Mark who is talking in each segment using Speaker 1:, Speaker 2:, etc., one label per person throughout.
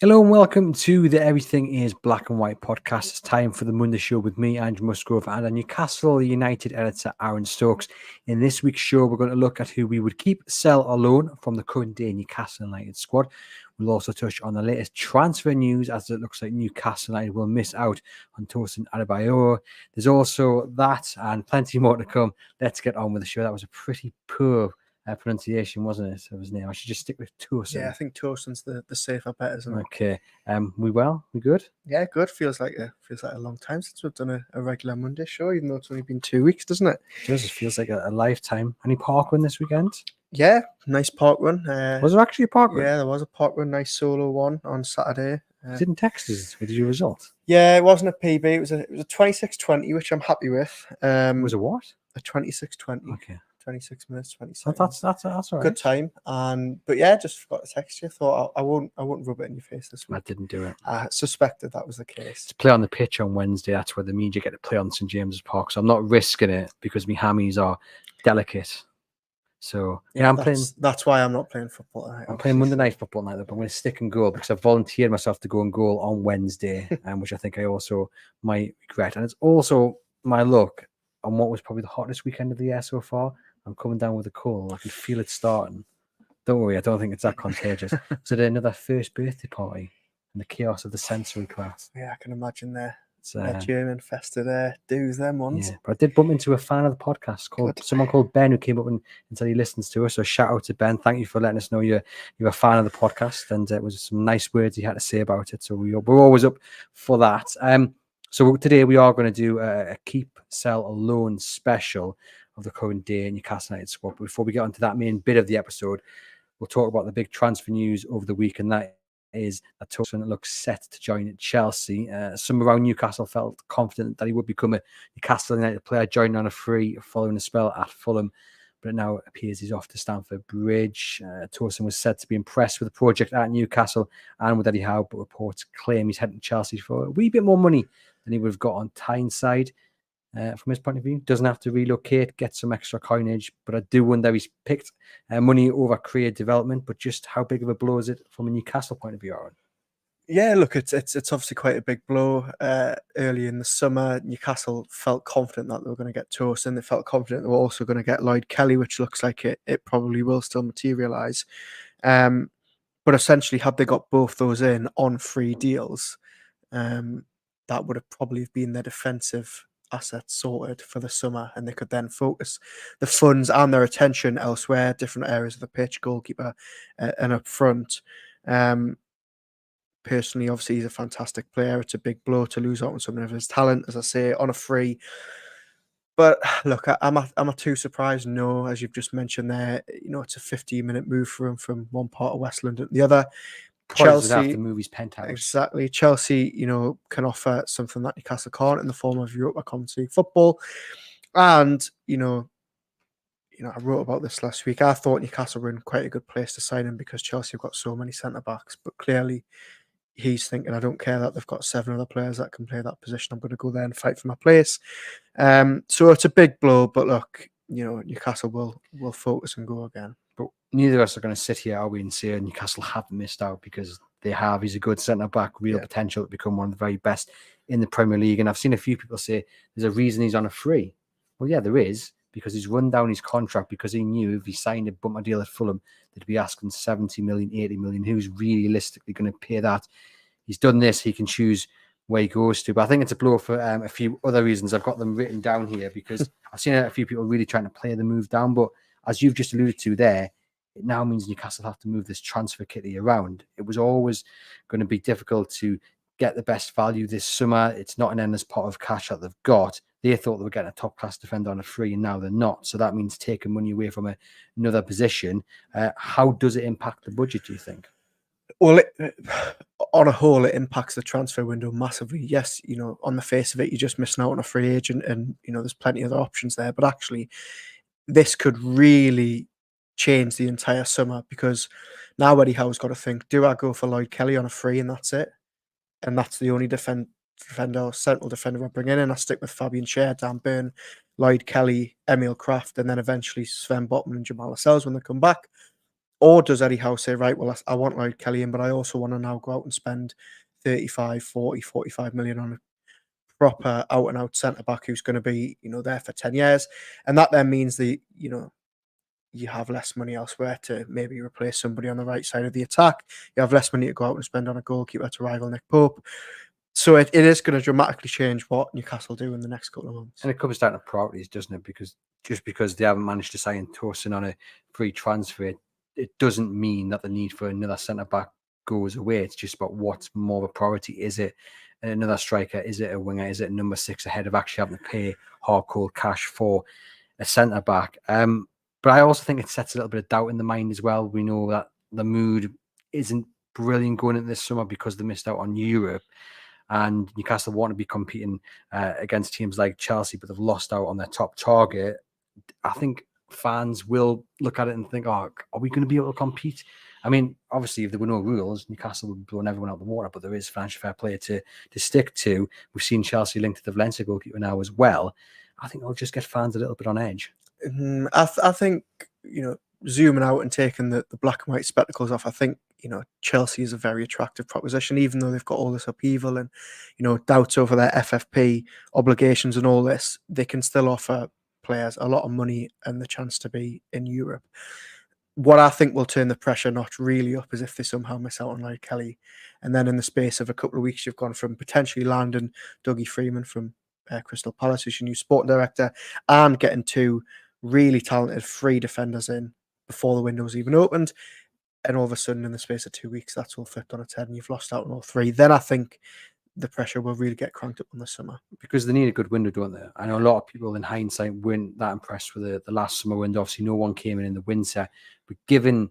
Speaker 1: Hello and welcome to the Everything is Black and White podcast. It's time for the Monday show with me, Andrew Musgrove, and our Newcastle United editor, Aaron Stokes. In this week's show, we're going to look at who we would keep, sell, or loan from the current day Newcastle United squad. We'll also touch on the latest transfer news, as it looks like Newcastle United will miss out on Tosin Adarabioyo. There's also that and plenty more to come. Let's get on with the show. That was a pretty poor pronunciation, wasn't it, of his name? I should just stick with Tosin.
Speaker 2: Yeah, I think Tosin's the safer bet, isn't it?
Speaker 1: Okay. We well? We good?
Speaker 2: Yeah, good. Feels like a long time since we've done a regular Monday show, even though it's only been 2 weeks, doesn't it?
Speaker 1: It does. It feels like a lifetime. Any park run this weekend?
Speaker 2: Yeah, nice park run.
Speaker 1: Was there actually a park run?
Speaker 2: Yeah, there was a park run, nice solo one on Saturday.
Speaker 1: You didn't text us with your result.
Speaker 2: Yeah, it wasn't a PB. It was a 26:20, which I'm happy with.
Speaker 1: It was a what?
Speaker 2: A 26:20.
Speaker 1: Okay.
Speaker 2: 26 minutes, 20 seconds.
Speaker 1: That's all right.
Speaker 2: Good time. But yeah, just forgot to text you. Thought I won't rub it in your face this week.
Speaker 1: I didn't do it.
Speaker 2: I suspected that was the case.
Speaker 1: To play on the pitch on Wednesday, that's where the media get to play on St James's Park. So I'm not risking it because my hammies are delicate. So yeah, I'm playing.
Speaker 2: That's why I'm not playing football tonight.
Speaker 1: I'm playing Monday night football night, but I'm going to stick and goal because I've volunteered myself to go and goal on Wednesday, which I think I also might regret. And it's also my luck on what was probably the hottest weekend of the year so far. I'm coming down with a cold. I can feel it starting. Don't worry, I don't think it's that contagious. So there's another first birthday party and the chaos of the sensory class.
Speaker 2: Yeah, I can imagine they're
Speaker 1: It's
Speaker 2: germ-infested dudes, them ones.
Speaker 1: Yeah, but I did bump into a fan of the podcast someone called Ben, who came up and said he listens to us. So shout out to Ben. Thank you for letting us know you're a fan of the podcast, and it was some nice words he had to say about it. So we're always up for that. So today we are going to do a keep, sell, or loan special of the current day Newcastle United squad. But before we get onto that main bit of the episode, we'll talk about the big transfer news over the week, and that is that Tosin looks set to join Chelsea. Some around Newcastle felt confident that he would become a Newcastle United player, joining on a free following a spell at Fulham, but it now appears he's off to Stamford Bridge. Tosin was said to be impressed with the project at Newcastle and with Eddie Howe, but reports claim he's heading to Chelsea for a wee bit more money than he would have got on Tyneside. From his point of view, doesn't have to relocate, get some extra coinage, but I do wonder he's picked money over career development. But just how big of a blow is it from a Newcastle point of view, Aaron?
Speaker 2: Yeah, look, it's obviously quite a big blow. Early in the summer, Newcastle felt confident that they were going to get Tosin. They felt confident they were also going to get Lloyd Kelly, which looks like it probably will still materialise. But essentially, had they got both those in on free deals, that would have probably been their defensive assets sorted for the summer, and they could then focus the funds and their attention elsewhere, different areas of the pitch, goalkeeper and up front. Personally, obviously, he's a fantastic player. It's a big blow to lose out on some of his talent, as I say, on a free. But look, am I too surprised? No, as you've just mentioned there, it's a 15-minute move for him from one part of West London to the other.
Speaker 1: Chelsea have to move his penthouse.
Speaker 2: Exactly. Chelsea, can offer something that Newcastle can't in the form of Europa Conference League football. And, I wrote about this last week. I thought Newcastle were in quite a good place to sign him because Chelsea have got so many centre-backs. But clearly, he's thinking, I don't care that they've got 7 other players that can play that position. I'm going to go there and fight for my place. So it's a big blow. But look, Newcastle will focus and go again.
Speaker 1: But neither of us are going to sit here, are we, and say Newcastle haven't missed out, because they have. He's a good centre-back, real potential to become one of the very best in the Premier League. And I've seen a few people say there's a reason he's on a free. Well, yeah, there is, because he's run down his contract because he knew if he signed a bumper deal at Fulham, they'd be asking 70 million, 80 million. Who's realistically going to pay that? He's done this. He can choose where he goes to. But I think it's a blow for a few other reasons. I've got them written down here because I've seen a few people really trying to play the move down. But as you've just alluded to there, it now means Newcastle have to move this transfer kitty around. It was always going to be difficult to get the best value this summer. It's not an endless pot of cash that they've got. They thought they were getting a top-class defender on a free, and now they're not. So that means taking money away from another position. How does it impact the budget, do you think?
Speaker 2: Well, on a whole, it impacts the transfer window massively. Yes, on the face of it, you're just missing out on a free agent, and there's plenty of other options there. But actually, this could really change the entire summer, because now Eddie Howe's got to think, do I go for Lloyd Kelly on a free and that's it? And that's the only defender or central defender I bring in, and I stick with Fabian Schär, Dan Burn, Lloyd Kelly, Emil Kraft, and then eventually Sven Botman and Jamal Lascelles when they come back? Or does Eddie Howe say, right, well, I want Lloyd Kelly in, but I also want to now go out and spend 35, 40, 45 million on a proper out-and-out centre-back who's going to be, there for 10 years. And that then means that, you have less money elsewhere to maybe replace somebody on the right side of the attack. You have less money to go out and spend on a goalkeeper to rival Nick Pope. So it is going to dramatically change what Newcastle do in the next couple of months.
Speaker 1: And it comes down to priorities, doesn't it? Because just because they haven't managed to sign Tosin on a free transfer, it doesn't mean that the need for another centre-back goes away. It's just about what's more of a priority. Is it another striker? Is it a winger? Is it number 6 ahead of actually having to pay hard cold cash for a centre-back? But I also think it sets a little bit of doubt in the mind as well. We know that the mood isn't brilliant going into this summer because they missed out on Europe. And Newcastle want to be competing against teams like Chelsea, but they've lost out on their top target. I think fans will look at it and think, oh, are we going to be able to compete? I mean, obviously, if there were no rules, Newcastle would be blowing everyone out the water, but there is financial fair play to stick to. We've seen Chelsea linked to the Valencia goalkeeper now as well. I think it'll just get fans a little bit on edge.
Speaker 2: I think, zooming out and taking the black and white spectacles off, I think, Chelsea is a very attractive proposition, even though they've got all this upheaval and, doubts over their FFP obligations and all this. They can still offer players a lot of money and the chance to be in Europe. What I think will turn the pressure notch really up is if they somehow miss out on Lloyd Kelly. And then in the space of a couple of weeks, you've gone from potentially landing Dougie Freeman from Crystal Palace, who's your new sporting director, and getting 2 really talented free defenders in before the window's even opened. And all of a sudden, in the space of 2 weeks, that's all flipped on its head and you've lost out on all 3. Then I think the pressure will really get cranked up on the summer.
Speaker 1: Because they need a good window, don't they? I know a lot of people in hindsight weren't that impressed with the last summer window. Obviously, no one came in the winter. But given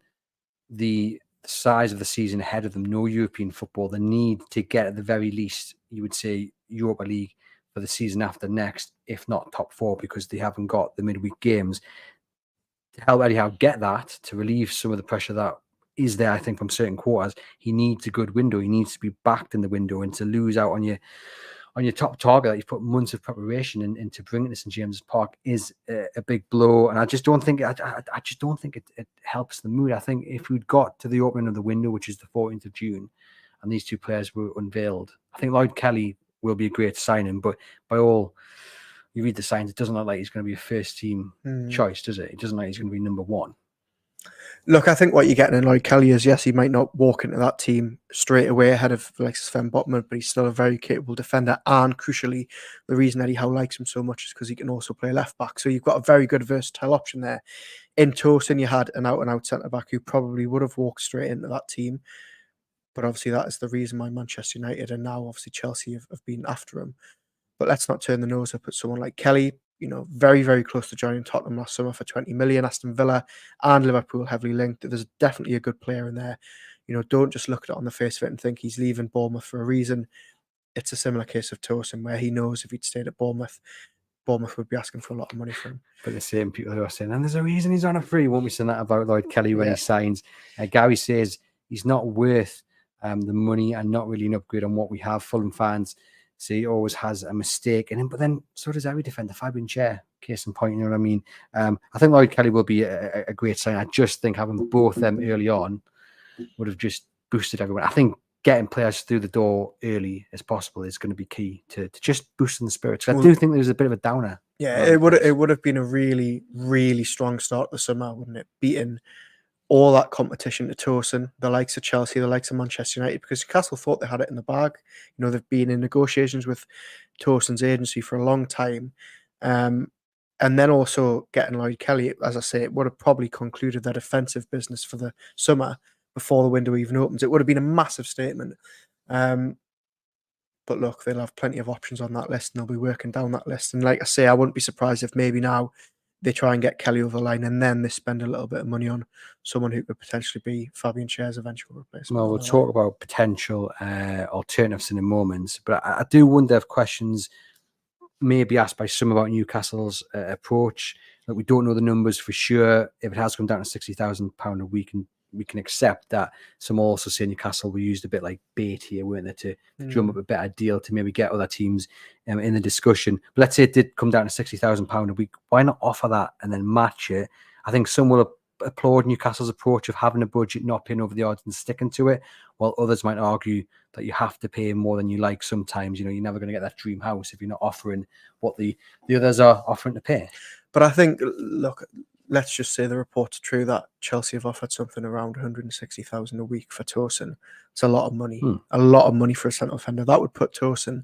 Speaker 1: the size of the season ahead of them, no European football, the need to get at the very least, you would say, Europa League for the season after next, if not top 4, because they haven't got the midweek games. To help Eddie Howe get that, to relieve some of the pressure that is there, I think, from certain quarters, he needs a good window. He needs to be backed in the window, and to lose out on your top target that you've put months of preparation into bringing to St James's Park is a big blow. And I just don't think it helps the mood. I think if we'd got to the opening of the window, which is the 14th of June, and these 2 players were unveiled, I think Lloyd Kelly will be a great signing. But by all you read the signs, it doesn't look like he's going to be a first team choice, does it? It doesn't look like he's going to be number 1.
Speaker 2: Look, I think what you're getting in Lloyd Kelly is, yes, he might not walk into that team straight away ahead of Alexis Sven Botman, but he's still a very capable defender. And crucially, the reason Eddie Howe likes him so much is because he can also play left back. So you've got a very good versatile option there. In Tosin, you had an out-and-out centre-back who probably would have walked straight into that team. But obviously that is the reason why Manchester United and now obviously Chelsea have been after him. But let's not turn the nose up at someone like Kelly. Very, very close to joining Tottenham last summer for 20 million. Aston Villa and Liverpool heavily linked. There's definitely a good player in there. Don't just look at it on the face of it and think he's leaving Bournemouth for a reason. It's a similar case of Tosin, where he knows if he'd stayed at Bournemouth would be asking for a lot of money for him.
Speaker 1: But the same people who are saying, and there's a reason he's on a free, won't we say that about Lloyd Kelly when he signs? Gary says he's not worth the money and not really an upgrade on what we have. Fulham fans say he always has a mistake in him, but then so does every defender. Fabian Schär, case in point, you know what I mean? I think Lloyd Kelly will be a great sign. I just think having both them early on would have just boosted everyone. I think getting players through the door early as possible is going to be key to just boosting the spirits. I do think there's a bit of a downer.
Speaker 2: Yeah, it would have been a really, really strong start to the summer, wouldn't it? Beating all that competition to Tosin, the likes of Chelsea, the likes of Manchester United, because Newcastle thought they had it in the bag. They've been in negotiations with Tosin's agency for a long time. And then also getting Lloyd Kelly, as I say, it would have probably concluded their defensive business for the summer before the window even opens. It would have been a massive statement. But look, they'll have plenty of options on that list and they'll be working down that list. And like I say, I wouldn't be surprised if maybe now they try and get Kelly over the line and then they spend a little bit of money on someone who could potentially be Fabian Schär's eventual replacement.
Speaker 1: Well, we'll talk about potential alternatives in a moment, but I do wonder if questions may be asked by some about Newcastle's approach. Like, we don't know the numbers for sure. If it has come down to £60,000 a week, and we can accept that. Some also say Newcastle were used a bit like bait here, weren't they, to drum up a better deal to maybe get other teams in the discussion. But let's say it did come down to £60,000 a week. Why not offer that and then match it? I think some will applaud Newcastle's approach of having a budget, not paying over the odds and sticking to it, while others might argue that you have to pay more than you like sometimes. You're never going to get that dream house if you're not offering what the others are offering to pay.
Speaker 2: But I think, look, let's just say the reports are true that Chelsea have offered something around 160,000 a week for Tosin. It's a lot of money. A lot of money for a central defender. That would put Tosin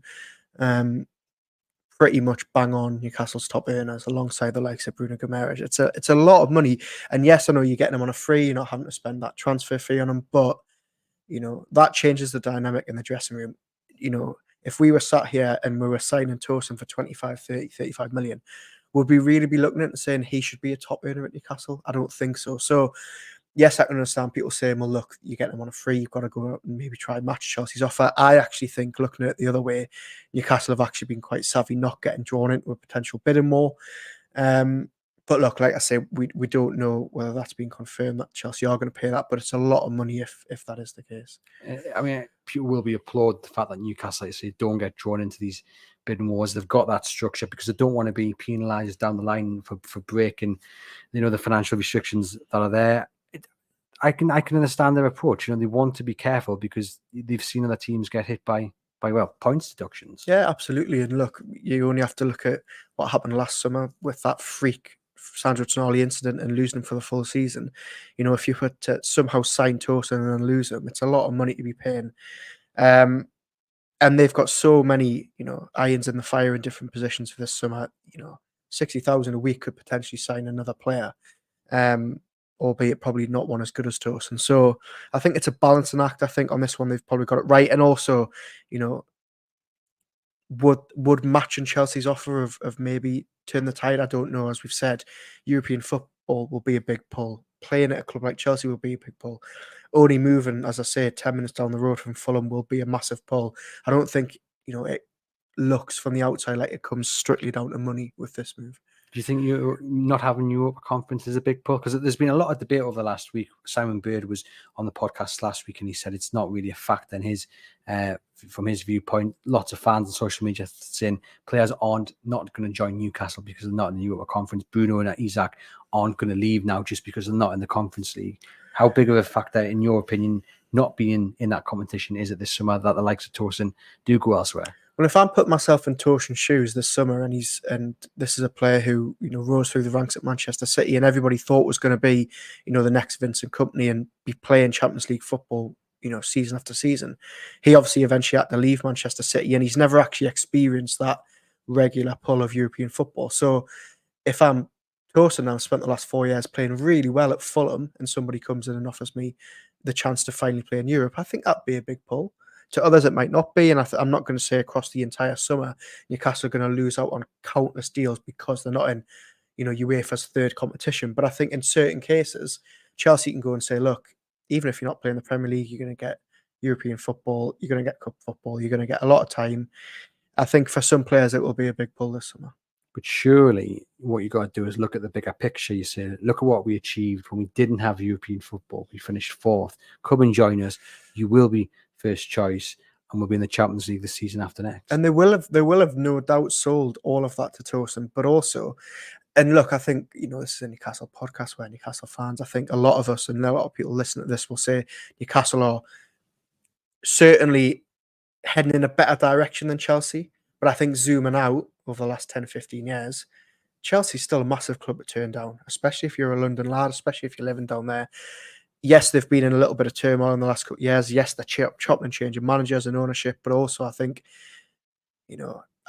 Speaker 2: pretty much bang on Newcastle's top earners alongside the likes of Bruno Guimaraes. It's a lot of money. And yes, I know you're getting him on a free, you're not having to spend that transfer fee on him, but that changes the dynamic in the dressing room. If we were sat here and we were signing Tosin for 25, 30, 35 million, would we really be looking at and saying he should be a top earner at Newcastle? I don't think so. So yes, I can understand people saying, well, look, you're getting him on a free, you've got to go out and maybe try and match Chelsea's offer. I actually think, looking at it the other way, Newcastle have actually been quite savvy, not getting drawn into a potential bidding war. But look, like I say, we don't know whether that's been confirmed that Chelsea are going to pay that, but it's a lot of money if that is the case.
Speaker 1: I mean, people will be applaud the fact that Newcastle, like I say, don't get drawn into these bidding wars. They've got that structure because they don't want to be penalised down the line for breaking, the financial restrictions that are there. I can understand their approach. They want to be careful because they've seen other teams get hit by points deductions.
Speaker 2: Yeah, absolutely. And look, you only have to look at what happened last summer with that freak Sandro Tonali incident and losing him for the full season. If you were to somehow sign Tosin and then lose him, it's a lot of money to be paying. And they've got so many, irons in the fire in different positions for this summer. 60,000 a week could potentially sign another player. Albeit probably not one as good as Tosin. So I think it's a balancing act. I think on this one they've probably got it right. And also, would matching Chelsea's offer of maybe turn the tide? I don't know. As we've said, European football will be a big pull. Playing at a club like Chelsea will be a big pull. Only moving, as I say, 10 minutes down the road from Fulham will be a massive pull. I don't think, it looks from the outside like it comes strictly down to money with this move.
Speaker 1: Do you think you not having Europa Conference is a big pull? Because there's been a lot of debate over the last week. Simon Bird was on the podcast last week and he said it's not really a factor in his, from his viewpoint. Lots of fans on social media saying players aren't not going to join Newcastle because they're not in the Europa Conference. Bruno and Isaac aren't going to leave now just because they're not in the Conference League. How big of a factor, in your opinion, not being in that competition is it this summer that the likes of Tosin do go elsewhere?
Speaker 2: Well, if I'm putting myself in Tosin's shoes this summer, and this is a player who rose through the ranks at Manchester City, and everybody thought was going to be the next Vincent Kompany and be playing Champions League football season after season. He obviously eventually had to leave Manchester City, and he's never actually experienced that regular pull of European football. So if I'm Tosin now, spent the last 4 years playing really well at Fulham, and somebody comes in and offers me the chance to finally play in Europe, I think that'd be a big pull. To others, it might not be, and I'm not going to say across the entire summer Newcastle are going to lose out on countless deals because they're not in, UEFA's third competition. But I think in certain cases, Chelsea can go and say, look, even if you're not playing the Premier League, you're going to get European football, you're going to get cup football, you're going to get a lot of time. I think for some players, it will be a big pull this summer.
Speaker 1: But surely what you got to do is look at the bigger picture. You say, look at what we achieved when we didn't have European football. We finished fourth. Come and join us. You will be first choice, and we'll be in the Champions League the season after next.
Speaker 2: And they will have no doubt sold all of that to Tosin, but also, and look, I think this is a Newcastle podcast where Newcastle fans, I think a lot of us and a lot of people listening to this will say Newcastle are certainly heading in a better direction than Chelsea. But I think zooming out over the last 10, 15 years, Chelsea's still a massive club to turn down, especially if you're a London lad, especially if you're living down there. Yes, they've been in a little bit of turmoil in the last couple of years. Yes, they're chopping and changing managers and ownership, but also I think,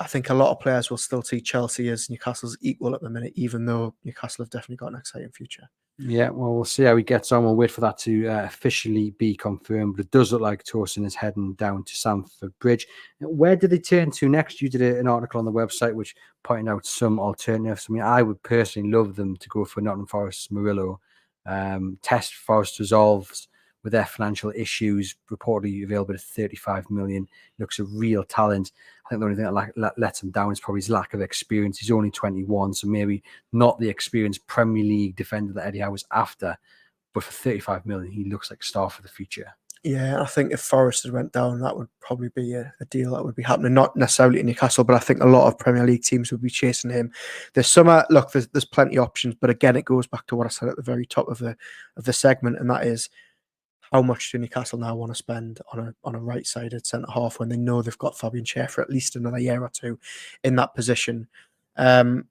Speaker 2: I think a lot of players will still see Chelsea as Newcastle's equal at the minute, even though Newcastle have definitely got an exciting future.
Speaker 1: Yeah, well, we'll see how he gets on. We'll wait for that to officially be confirmed. But it does look like Tosin is heading down to Stamford Bridge. Where did they turn to next? You did an article on the website which pointed out some alternatives. I mean, I would personally love them to go for Nottingham Forest's Murillo. Test Forest resolves with their financial issues, reportedly available at 35 million. Looks a real talent. I think the only thing that lets him down is probably his lack of experience. He's only 21, so maybe not the experienced Premier League defender that Eddie Howe was after. But for 35 million, he looks like a star for the future.
Speaker 2: Yeah, I think if Forest had went down, that would probably be a deal that would be happening. Not necessarily in Newcastle, but I think a lot of Premier League teams would be chasing him this summer. Look, there's plenty of options, but again, it goes back to what I said at the very top of the segment, and that is how much do Newcastle now want to spend on a right-sided centre half when they know they've got Fabian Schär for at least another year or two in that position. I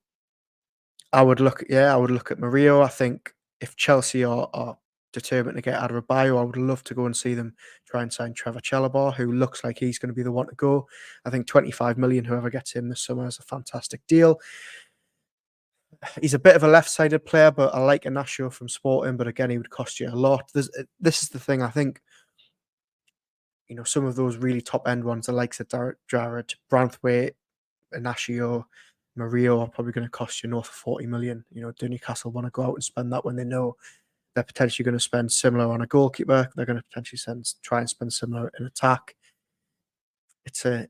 Speaker 2: would look at Murillo. I think if Chelsea are determined to get Adarabioyo, I would love to go and see them try and sign Trevor Chalobah, who looks like he's going to be the one to go. I think 25 million, whoever gets him this summer, is a fantastic deal. He's a bit of a left-sided player, but I like Inacio from Sporting, but again, he would cost you a lot. This is the thing, I think, some of those really top-end ones, the likes of Jared Branthwaite, Inacio, Murillo are probably going to cost you north of 40 million. Do Newcastle want to go out and spend that when they know they're potentially going to spend similar on a goalkeeper? They're going to potentially try and spend similar in attack. It's a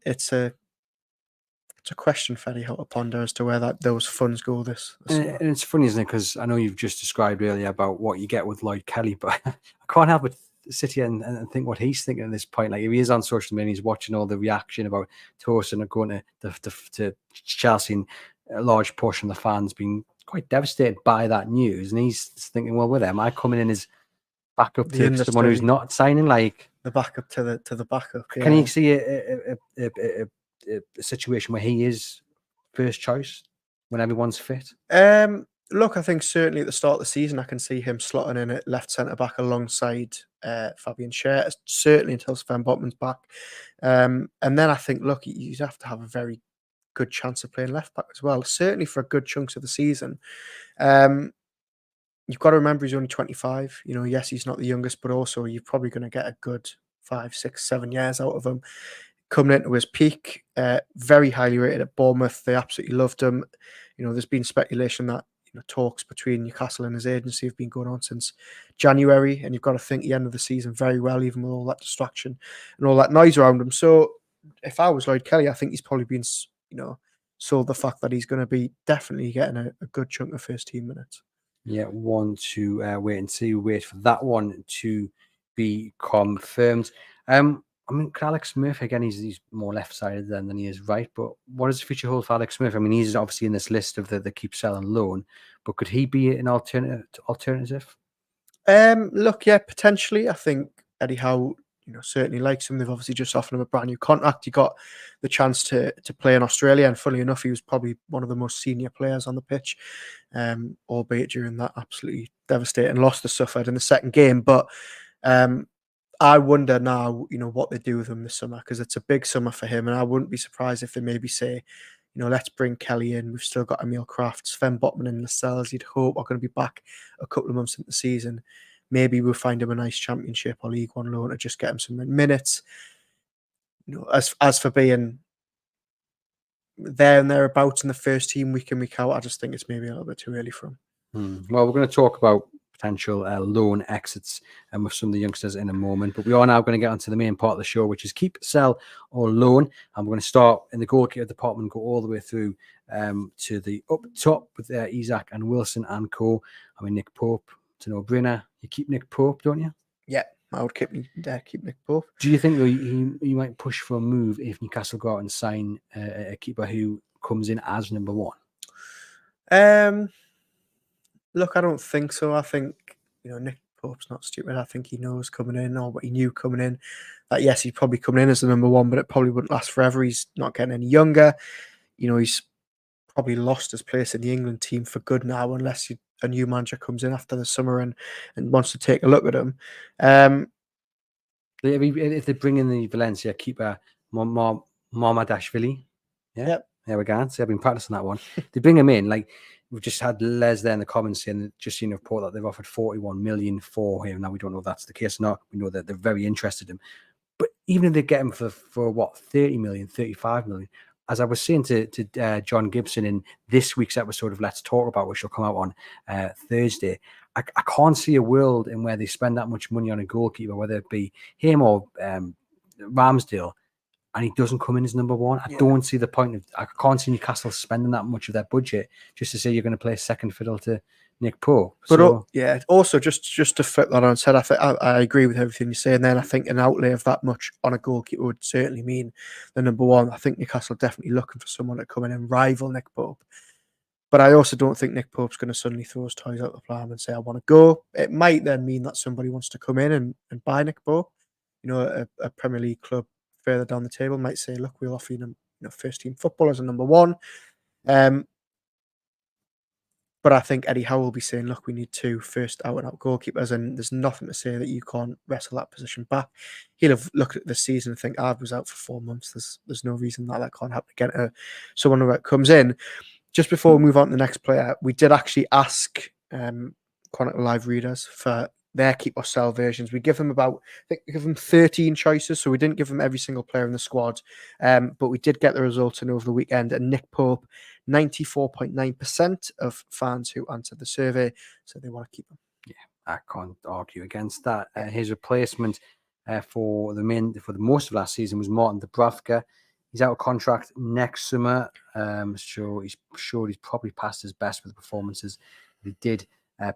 Speaker 2: question very hard to ponder as to where those funds go this summer.
Speaker 1: And it's funny, isn't it? Because I know you've just described earlier about what you get with Lloyd Kelly, but I can't help but sit here and think what he's thinking at this point. Like if he is on social media, he's watching all the reaction about Tosin going to Chelsea, and a large portion of the fans being quite devastated by that news, and he's thinking, well, with am I coming in as backup to someone who's not signing? Like
Speaker 2: the backup to the backup. Yeah.
Speaker 1: Can you see a situation where he is first choice when everyone's fit?
Speaker 2: Look, I think certainly at the start of the season, I can see him slotting in at left centre back alongside Fabian Schär, certainly until Sven Botman's back. And then I think, look, you'd have to have a very good chance of playing left back as well, certainly for a good chunks of the season. You've got to remember he's only 25. Yes, he's not the youngest, but also you're probably going to get a good 5, 6, 7 years out of him. Coming into his peak, very highly rated at Bournemouth. They absolutely loved him. There's been speculation that talks between Newcastle and his agency have been going on since January, and you've got to think he ended the season very well, even with all that distraction and all that noise around him. So, if I was Lloyd Kelly, I think he's probably been, sold the fact that he's going to be definitely getting a good chunk of first team minutes.
Speaker 1: Yeah, one to wait and see. Wait for that one to be confirmed. Alex Smith, again, he's more left-sided than he is right, but what does the future hold for Alex Smith? He's obviously in this list of the keep, sell and loan, but could he be an alternative?
Speaker 2: Look, yeah, potentially. I think Eddie Howe, certainly likes him. They've obviously just offered him a brand new contract. He got the chance to play in Australia, and funnily enough, he was probably one of the most senior players on the pitch, albeit during that absolutely devastating loss they suffered in the second game. But I wonder now, what they do with him this summer, because it's a big summer for him, and I wouldn't be surprised if they maybe say, let's bring Kelly in. We've still got Emil Kraft, Sven Botman and Lascelles, you'd hope, are going to be back a couple of months into the season. Maybe we'll find him a nice Championship or League One loan to just get him some minutes. As for being there and thereabouts in the first team week in, week out, I just think it's maybe a little bit too early for him.
Speaker 1: Well, we're going to talk about potential loan exits and with some of the youngsters in a moment, but we are now going to get onto the main part of the show, which is keep, sell or loan, and we're going to start in the goalkeeper department, go all the way through to the up top with Isak and Wilson and co. Nick Pope, it's a no-brainer. You keep Nick Pope, don't you?
Speaker 2: Yeah, I would keep Nick Pope.
Speaker 1: Do you think he might push for a move if Newcastle go out and sign a keeper who comes in as number one?
Speaker 2: Look, I don't think so. I think, Nick Pope's not stupid. I think he knows coming in, or what he knew coming in, that yes, he's probably coming in as the number one, but it probably wouldn't last forever. He's not getting any younger. He's probably lost his place in the England team for good now, unless a new manager comes in after the summer and wants to take a look at him.
Speaker 1: If they bring in the Valencia keeper, Mamadashvili,
Speaker 2: Yep.
Speaker 1: There we go. So I've been practicing that one. They bring him in, like we've just had Les there in the comments saying, just seen a report that they've offered 41 million for him. Now we don't know if that's the case or not. We know that they're very interested in him. But even if they get him for what, 30 million, 35 million, as I was saying to John Gibson in this week's episode of Let's Talk About, which will come out on Thursday, I can't see a world in where they spend that much money on a goalkeeper, whether it be him or Ramsdale, and he doesn't come in as number one, I
Speaker 2: Yeah.
Speaker 1: don't see the point of. I can't see Newcastle spending that much of their budget just to say you're going to play second fiddle to Nick Pope.
Speaker 2: But
Speaker 1: So
Speaker 2: yeah, also just to flip that on its head, I agree with everything you say, and then I think an outlay of that much on a goalkeeper would certainly mean the number one. I think Newcastle are definitely looking for someone to come in and rival Nick Pope. But I also don't think Nick Pope's going to suddenly throw his toys out the pram and say, I want to go. It might then mean that somebody wants to come in and buy Nick Pope. You know, a Premier League club further down the table might say, look, we'll offer you, first team football as a number one. But I think Eddie Howe will be saying, look, we need 2 first out-and-out goalkeepers, and there's nothing to say that you can't wrestle that position back. He'll have looked at the season and think, I was out for 4 months. There's no reason that can't happen again. Someone who comes in. Just before we move on to the next player, we did actually ask Chronicle Live readers for their keep or sell versions. We give them I think we give them 13 choices, so we didn't give them every single player in the squad. But we did get the results in over the weekend, and Nick Pope, 94.9% of fans who answered the survey said they want to keep him.
Speaker 1: Yeah, I can't argue against that. His replacement for the most of last season was Martin Dubravka. He's out of contract next summer. So he's probably past his best with the performances he did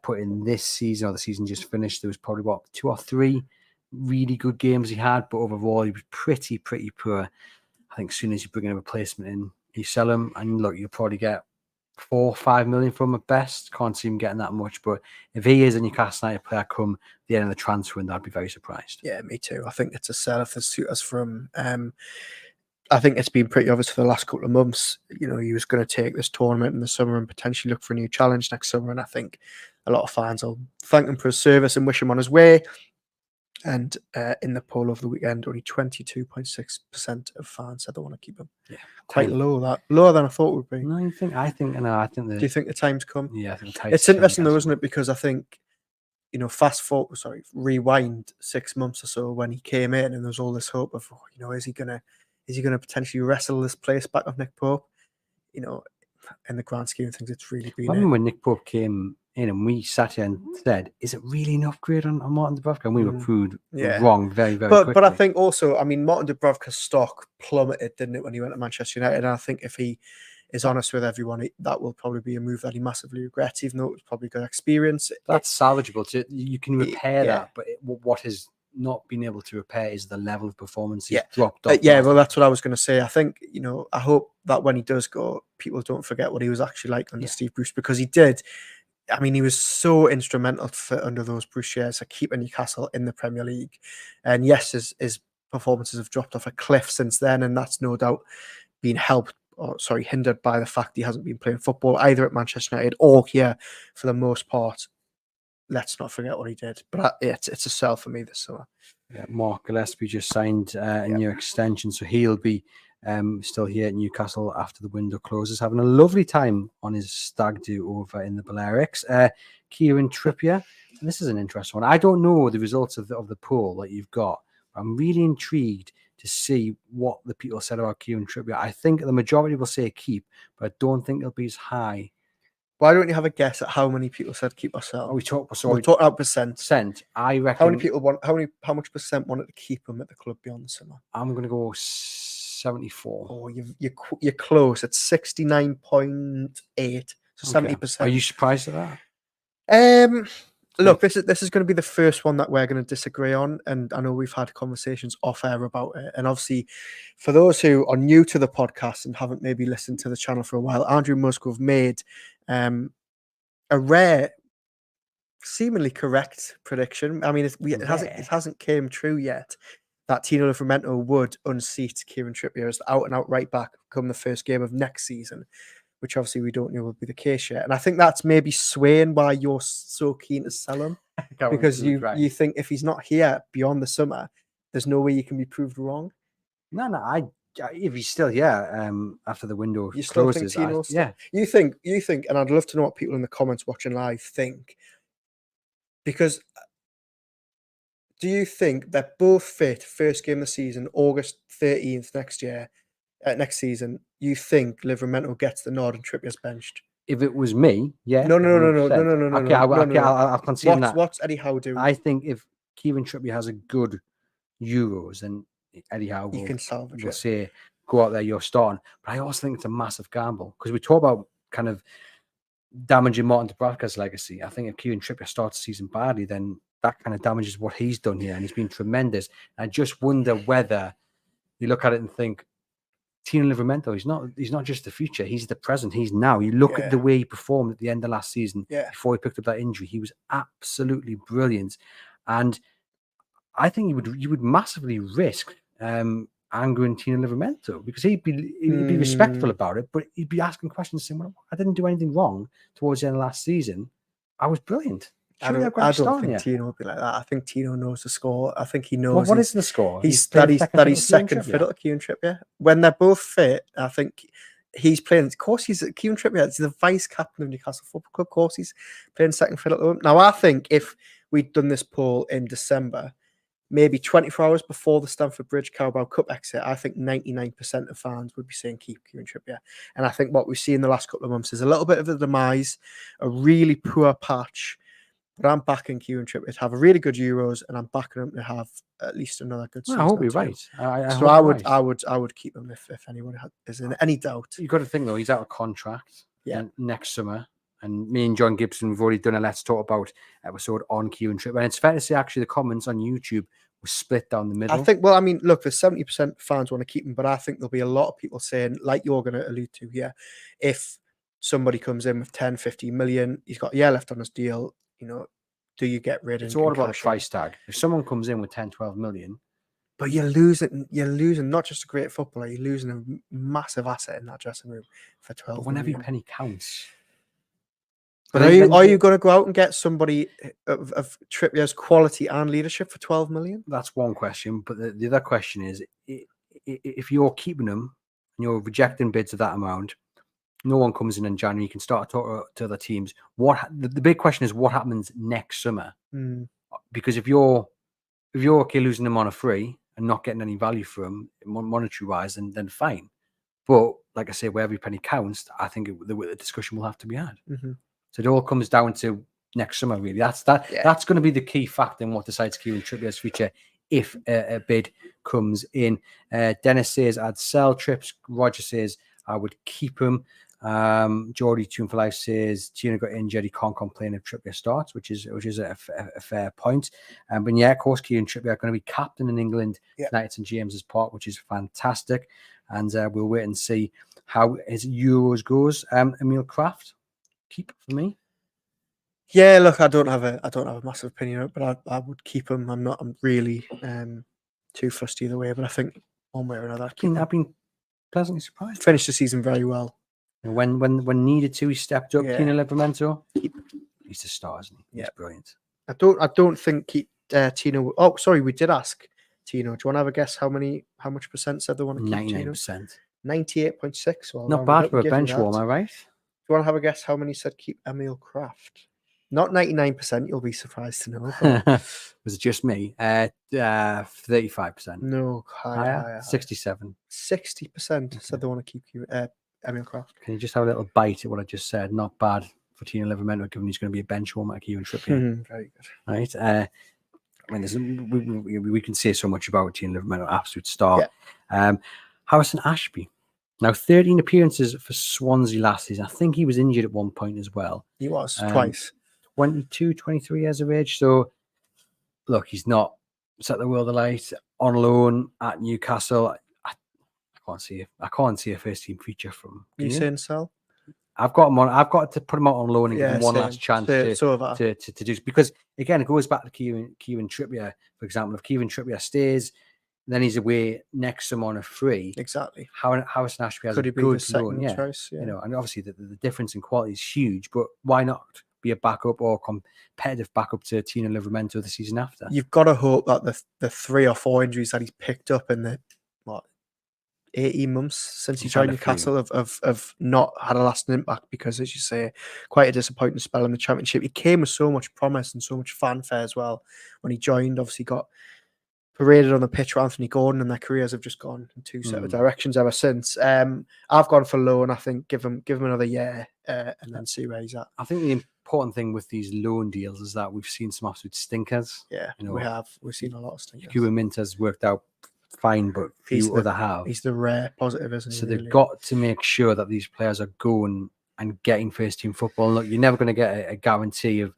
Speaker 1: put in this season, or the season just finished. There was probably 2 or 3 really good games he had, but overall he was pretty poor. I think as soon as you bring in a replacement in, you sell him, and look, you'll probably get 4 or 5 million from him at best. Can't see him getting that much, but if he is a Newcastle United player come the end of the transfer window, I'd be very surprised.
Speaker 2: Yeah, me too. I think it's a sell if the suitors from. I think it's been pretty obvious for the last couple of months. He was going to take this tournament in the summer and potentially look for a new challenge next summer. And I think a lot of fans will thank him for his service and wish him on his way. And in the poll over the weekend, only 22.6% of fans said they want to keep him.
Speaker 1: Yeah,
Speaker 2: quite lower than I thought it would be.
Speaker 1: No, I think.
Speaker 2: Do you think the time's come?
Speaker 1: Yeah, I think the time's
Speaker 2: It's interesting though, isn't it? Because I think, rewind 6 months or so when he came in, and there was all this hope of, is he gonna potentially wrestle this place back of Nick Pope? In the grand scheme of things, it's really been.
Speaker 1: I remember when Nick Pope came in and we sat here and said, "Is it really an upgrade on Martin Dubravka?" And we were proved wrong very quickly.
Speaker 2: But I think also, Martin Dubravka's stock plummeted, didn't it, when he went to Manchester United? And I think if he is honest with everyone, that will probably be a move that he massively regrets, even though it was probably good experience.
Speaker 1: That's salvageable. You can repair that, but what has not been able to repair is the level of performance he's dropped off.
Speaker 2: Well, that's what I was going to say. I think, I hope that when he does go, people don't forget what he was actually like under Steve Bruce, because he did. He was so instrumental under those Bruce years to keeping Newcastle in the Premier League. And yes, his performances have dropped off a cliff since then, and that's no doubt been hindered by the fact he hasn't been playing football either at Manchester United or here for the most part. Let's not forget what he did. But it's a sell for me this summer.
Speaker 1: Yeah, Mark Gillespie just signed a new extension, so he'll be still here at Newcastle after the window closes, having a lovely time on his stag do over in the Balearics. Kieran Trippier, and this is an interesting one. I don't know the results of the poll that you've got. I'm really intrigued to see what the people said about Kieran Trippier. I think the majority will say keep, but I don't think it'll be as high.
Speaker 2: Why don't you have a guess at how many people said keep or sell?
Speaker 1: We talk
Speaker 2: about percent.
Speaker 1: I reckon.
Speaker 2: How many people how much percent wanted to keep him at the club beyond the summer?
Speaker 1: I'm going to go 74.
Speaker 2: Oh, you're close. It's 69.8. So 70%.
Speaker 1: Are you surprised at that?
Speaker 2: Look, this is going to be the first one that we're going to disagree on, and I know we've had conversations off air about it. And obviously, for those who are new to the podcast and haven't maybe listened to the channel for a while, Andrew Musgrove made a rare, seemingly correct prediction. It hasn't came true yet that Tino Livramento would unseat Kieran Trippier as the out-and-out right-back come the first game of next season, which obviously we don't know will be the case yet. And I think that's maybe swaying why you're so keen to sell him, because you think if he's not here beyond the summer, there's no way you can be proved wrong.
Speaker 1: No, if he's still here after the window
Speaker 2: you
Speaker 1: closes,
Speaker 2: still think you think, and I'd love to know what people in the comments watching live think, because do you think they're both fit first game of the season, August 13th next season? You think Livramento gets the nod and Trippier's benched?
Speaker 1: If it was me, yeah.
Speaker 2: No.
Speaker 1: Okay, I'll concede that.
Speaker 2: What's Eddie Howe doing?
Speaker 1: I think if Kieran Trippier has a good Euros, then Eddie Howe
Speaker 2: You can salvage
Speaker 1: will
Speaker 2: it.
Speaker 1: say, go out there, you're starting. But I also think it's a massive gamble because we talk about kind of damaging Martin Dubravka's legacy. I think if Kieran Trippier starts the season badly, then that kind of damages what he's done here, and he's been tremendous. I just wonder whether you look at it and think, Tino Livramento, he's not just the future, he's the present, he's now. You look at the way he performed at the end of last season before he picked up that injury, he was absolutely brilliant. And I think you would massively risk angering Tino Livramento because he'd be respectful about it, but he'd be asking questions saying, well, I didn't do anything wrong towards the end of last season. I was brilliant.
Speaker 2: I don't think Tino would be like that. I think Tino knows the score. I think he knows.
Speaker 1: What is the score?
Speaker 2: He's second fiddle to Kieran Trippier. When they're both fit, I think he's playing. Of course, Kieran Trippier. He's the vice captain of Newcastle Football Club. Of course, he's playing second fiddle to him. Now, I think if we'd done this poll in December, maybe 24 hours before the Stamford Bridge Carabao Cup exit, I think 99% of fans would be saying keep Kieran Trippier. And I think what we've seen in the last couple of months is a little bit of a demise, a really poor patch. But I'm backing Kieran Trippier to have a really good Euros, and I'm backing him to have at least another good season.
Speaker 1: I hope you're right.
Speaker 2: I would keep him if anyone is in any doubt.
Speaker 1: You've got to think though, he's out of contract next summer, and me and John Gibson we've already done a Let's Talk About episode on Kieran Trippier, and it's fair to say actually the comments on YouTube were split down the middle.
Speaker 2: I think. Well, I mean, look, there's 70% fans want to keep him, but I think there'll be a lot of people saying, like you're going to allude to here, if somebody comes in with 10, 15 million, he's got a year left on his deal. Do you get rid of it?
Speaker 1: It's all about the price tag. If someone comes in with 10, 12 million.
Speaker 2: But you're losing not just a great footballer, you're losing a massive asset in that dressing room for 12
Speaker 1: But when every
Speaker 2: million.
Speaker 1: penny counts.
Speaker 2: But are you going to go out and get somebody of Trippier's quality and leadership for 12 million?
Speaker 1: That's one question. But the other question is, if you're keeping them and you're rejecting bids of that amount, no one comes in January. You can start to talk to other teams. The big question is what happens next summer? Because if you're okay losing them on a free and not getting any value for them monetary wise, then fine. But like I say, where every penny counts, I think the discussion will have to be had. So it all comes down to next summer. Really, that's going to be the key factor in what decides Kieran Trippier's future if a bid comes in. Dennis says I'd sell Trips. Roger says I would keep him. Geordie Tune for Life says Tino got injured, he can't complain if Trippier starts, which is a fair point. But yeah, of course, Kieran Trippier going to be captain in England tonight at St James's Park, which is fantastic. And we'll wait and see how his Euros goes. Emil Kraft, keep for me.
Speaker 2: Yeah, look, I don't have a massive opinion on it, but I would keep him. I'm really too fussed either way, but I think one way or another
Speaker 1: I've been pleasantly surprised.
Speaker 2: Finished the season very well.
Speaker 1: When needed to, he stepped up. Tino Livramento, he's the star, isn't he? He's brilliant.
Speaker 2: I don't think Tino. Oh, sorry, we did ask Tino. Do you want to have a guess how much percent said they want to keep
Speaker 1: 99%.
Speaker 2: 98.6. Well,
Speaker 1: not bad for a bench warmer, right?
Speaker 2: Do you want to have a guess how many said keep Emil Kraft? Not 99%. You'll be surprised to know.
Speaker 1: Was it just me? 35%.
Speaker 2: No, higher.
Speaker 1: 67.
Speaker 2: 60% said they want to keep you. Emil Kraft.
Speaker 1: Can you just have a little bite at what I just said? Not bad for Tino Livramento, given he's going to be a bench warmer like Kieran Trippier.
Speaker 2: Very good.
Speaker 1: Right. I mean, we can say so much about Tino Livramento, absolute star. Harrison Ashby. Now, 13 appearances for Swansea last season. I think he was injured at one point as well.
Speaker 2: He was twice.
Speaker 1: 22, 23 years of age. So, look, he's not set the world alight on loan at Newcastle. I can't see a first team feature from.
Speaker 2: You saying sell?
Speaker 1: I've got him on. I've got to put him out on loan and give him one last chance to do, because again it goes back to Kieran Trippier, for example. If Kieran Trippier stays, then he's away next summer on a free.
Speaker 2: Exactly.
Speaker 1: Harrison Ashby has a good loan, choice, and obviously the difference in quality is huge. But why not be a backup or competitive backup to Tino Livramento the season after?
Speaker 2: You've got to hope that the 3 or 4 injuries that he's picked up in the 18 months since he joined Newcastle have not had a lasting impact, because, as you say, quite a disappointing spell in the Championship. He came with so much promise and so much fanfare as well when he joined. Obviously got paraded on the pitch with Anthony Gordon, and their careers have just gone in two separate directions ever since. I've gone for loan. I think give him another year and then see where he's at.
Speaker 1: I think the important thing with these loan deals is that we've seen some absolute stinkers.
Speaker 2: Yeah, we've seen a lot of stinkers.
Speaker 1: Cuba Minter's worked out fine, but few other have.
Speaker 2: He's the rare positive, isn't he?
Speaker 1: So
Speaker 2: really?
Speaker 1: they've got to make sure that these players are going and getting first team football. Look, you're never going to get a guarantee of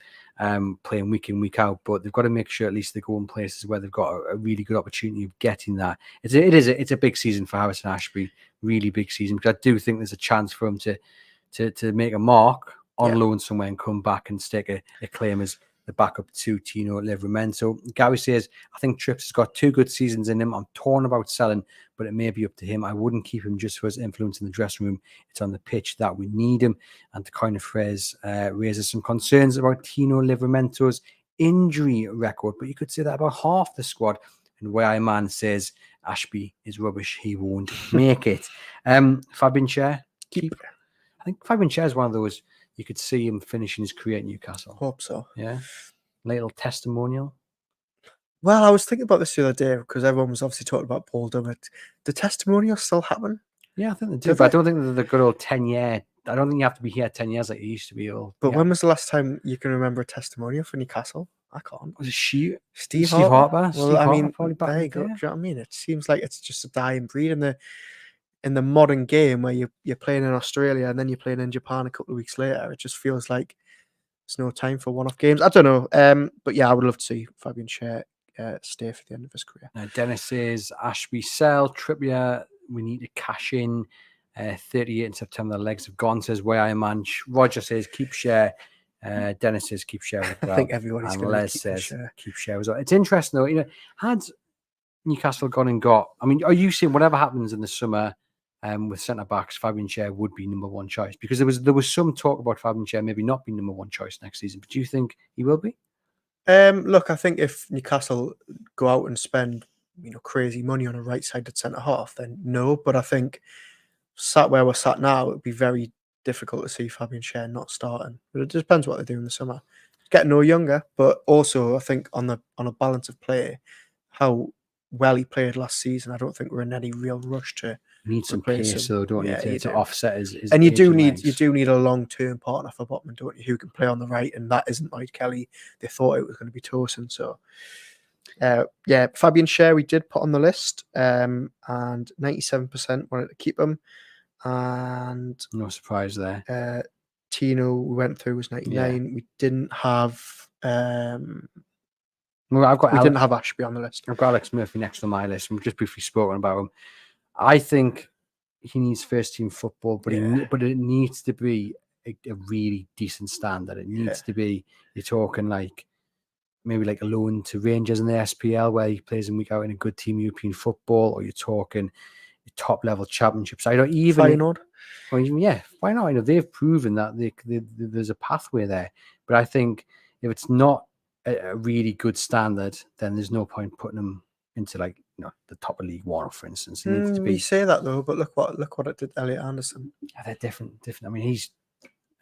Speaker 1: playing week in, week out, but they've got to make sure at least they go in places where they've got a really good opportunity of getting that. It's a big season for Harrison Ashby, really big season, because I do think there's a chance for him to make a mark on loan somewhere and come back and stake a claim as the backup to Tino Livramento. Gary says, I think Trips has got 2 good seasons in him. I'm torn about selling, but it may be up to him. I wouldn't keep him just for his influence in the dressing room. It's on the pitch that we need him. And to kind of phrase raises some concerns about Tino Livramento's injury record, but you could say that about half the squad. And where man says Ashby is rubbish, he won't make it. Fabian Schär, keep. I think Fabian Schär is one of those. You could see him finishing his career at Newcastle.
Speaker 2: Hope so.
Speaker 1: Yeah. Little testimonial.
Speaker 2: Well, I was thinking about this the other day because everyone was obviously talking about Paul Dummett. Do testimonials still happen?
Speaker 1: Yeah, I think they do. But I don't think they're the good old 10-year. I don't think you have to be here 10 years like you used to be.
Speaker 2: But when was the last time you can remember a testimonial for Newcastle? I can't.
Speaker 1: Was it
Speaker 2: Steve
Speaker 1: Harper?
Speaker 2: Well,
Speaker 1: Steve Harper, probably back
Speaker 2: there you
Speaker 1: in
Speaker 2: go.
Speaker 1: the
Speaker 2: Do
Speaker 1: day.
Speaker 2: you know what I mean? It seems like it's just a dying breed in the modern game where you're playing in Australia and then you're playing in Japan a couple of weeks later. It just feels like there's no time for one-off games. I don't know. But yeah, I would love to see Fabian Schär stay for the end of his career.
Speaker 1: Now, Dennis says Ashby sell, Trippier, we need to cash in. 38 in September, the legs have gone, says Way I Man. Roger says keep Schär. Dennis says keep Schär as well.
Speaker 2: I think everybody's going to
Speaker 1: Les
Speaker 2: keep
Speaker 1: says
Speaker 2: Schär.
Speaker 1: keep Schär as well. It's interesting though, had Newcastle gone and got, I mean, are you seeing whatever happens in the summer with centre backs, Fabian Schär would be number 1 choice? Because there was some talk about Fabian Schär maybe not being number 1 choice next season, but do you think he will be?
Speaker 2: Look, I think if Newcastle go out and spend crazy money on a right-sided centre half, then no. But I think sat where we're sat now, it would be very difficult to see Fabian Schär not starting. But it just depends what they do in the summer. Getting no younger, but also I think on a balance of play, how well he played last season, I don't think we're in any real rush to
Speaker 1: need some
Speaker 2: replace
Speaker 1: pace,
Speaker 2: him.
Speaker 1: though, don't you, to offset his
Speaker 2: and you
Speaker 1: age
Speaker 2: do
Speaker 1: and
Speaker 2: need
Speaker 1: legs.
Speaker 2: a long-term partner for Botman, don't you, who can play on the right, and that isn't Lloyd Kelly. They thought it was going to be Tosin, so yeah, Fabian Schär we did put on the list, and 97% wanted to keep him, and
Speaker 1: no surprise there.
Speaker 2: Tino we went through was 99. We didn't have didn't have Ashby on the list.
Speaker 1: I've got Alex Murphy next on my list. We've just briefly spoken about him. I think he needs first team football, but it needs to be a really decent standard. It needs to be, you're talking like maybe like a loan to Rangers in the SPL where he plays in week out in a good team European football, or you're talking top level championships. I don't even
Speaker 2: Feyenoord.
Speaker 1: Or even, why not? I know they've proven that there's a pathway there, but I think if it's not a really good standard, then there's no point putting them into like the top of League One, for instance. It needs to be.
Speaker 2: You say that though, but look what it did Elliot Anderson.
Speaker 1: They're different. I mean, he's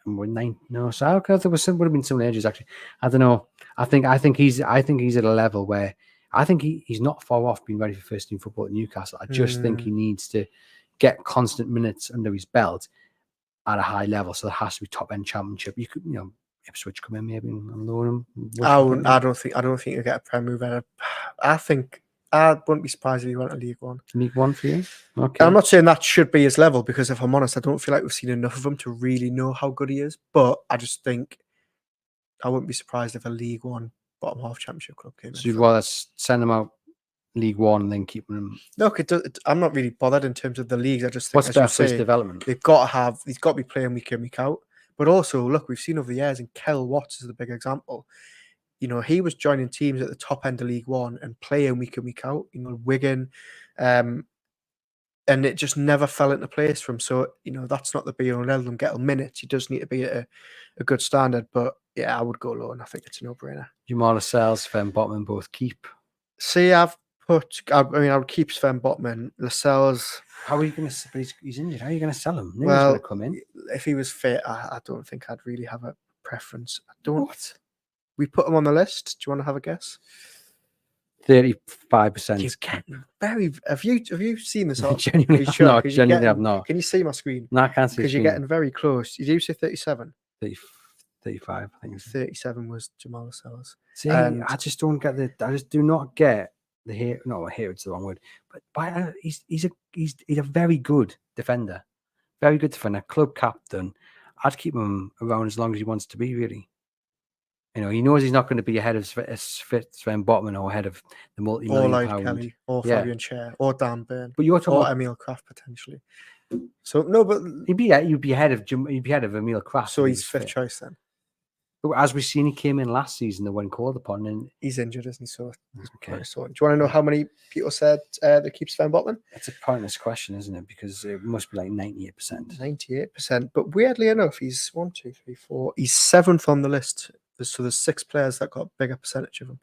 Speaker 1: we're 9. No, so would have been some ages actually. I don't know. I think he's at a level where I think he's not far off being ready for first team football at Newcastle. I just think he needs to get constant minutes under his belt at a high level. So there has to be top end championship. You could, Ipswich come in maybe and loan him.
Speaker 2: I don't think you get a Prem move out. I think I wouldn't be surprised if he went to League One.
Speaker 1: League One for you? Okay.
Speaker 2: I'm not saying that should be his level, because if I'm honest, I don't feel like we've seen enough of him to really know how good he is. But I just think I wouldn't be surprised if a League One bottom half championship club came in.
Speaker 1: So you'd rather send him out League One and then keeping him?
Speaker 2: Look, I'm not really bothered in terms of the leagues. I just think,
Speaker 1: what's better for his development?
Speaker 2: He's got to be playing week in, week out. But also, look, we've seen over the years, and Kel Watts is the big example. He was joining teams at the top end of League One and playing week in, week out. Wigan, and it just never fell into place for him. So that's not the be all and end all. Get him minutes. He does need to be at a good standard. But yeah, I would go low, and I think it's a no-brainer.
Speaker 1: Jamal Lascelles, Sven Botman both keep.
Speaker 2: See, I would keep Sven Botman. Lascelles.
Speaker 1: How are you going to? He's injured. How are you going to sell him? No
Speaker 2: Well,
Speaker 1: one's going to come in.
Speaker 2: If he was fit, I don't think I'd really have a preference. I don't.
Speaker 1: What?
Speaker 2: We put him on the list. Do you want to have a guess?
Speaker 1: 35%.
Speaker 2: He's getting very. Have you seen this?
Speaker 1: Genuinely, genuinely have not.
Speaker 2: Can you see my screen?
Speaker 1: No, I can't see.
Speaker 2: Because you're getting very close. Did you say 37?
Speaker 1: 35, I think.
Speaker 2: 37 was Jamal Lascelles.
Speaker 1: See, I just don't get I just do not get the hero. No, hero's the wrong word. But he's a very good defender. Very good defender. Club captain. I'd keep him around as long as he wants to be, really. He knows he's not going to be ahead of Sven Botman or ahead of the multi-million
Speaker 2: Lloyd
Speaker 1: pound.
Speaker 2: Kelly, or
Speaker 1: Yeah.
Speaker 2: Fabian Schär, or Dan Burn,
Speaker 1: But you're talking
Speaker 2: or
Speaker 1: about
Speaker 2: Emil Kraft potentially. So no, but
Speaker 1: you'd be ahead of Emil Kraft.
Speaker 2: so
Speaker 1: if he
Speaker 2: he's
Speaker 1: was
Speaker 2: fifth
Speaker 1: fit.
Speaker 2: choice then.
Speaker 1: But as we've seen, he came in last season that when called upon, and
Speaker 2: He's injured, isn't he? So
Speaker 1: okay.
Speaker 2: So do you want to know how many people said that keeps Sven Botman?
Speaker 1: It's a pointless question, isn't it? Because it must be like 98%.
Speaker 2: 98%. But weirdly enough, he's 1, 2, 3, 4. He's 7th on the list. So there's 6 players that got a bigger percentage of him.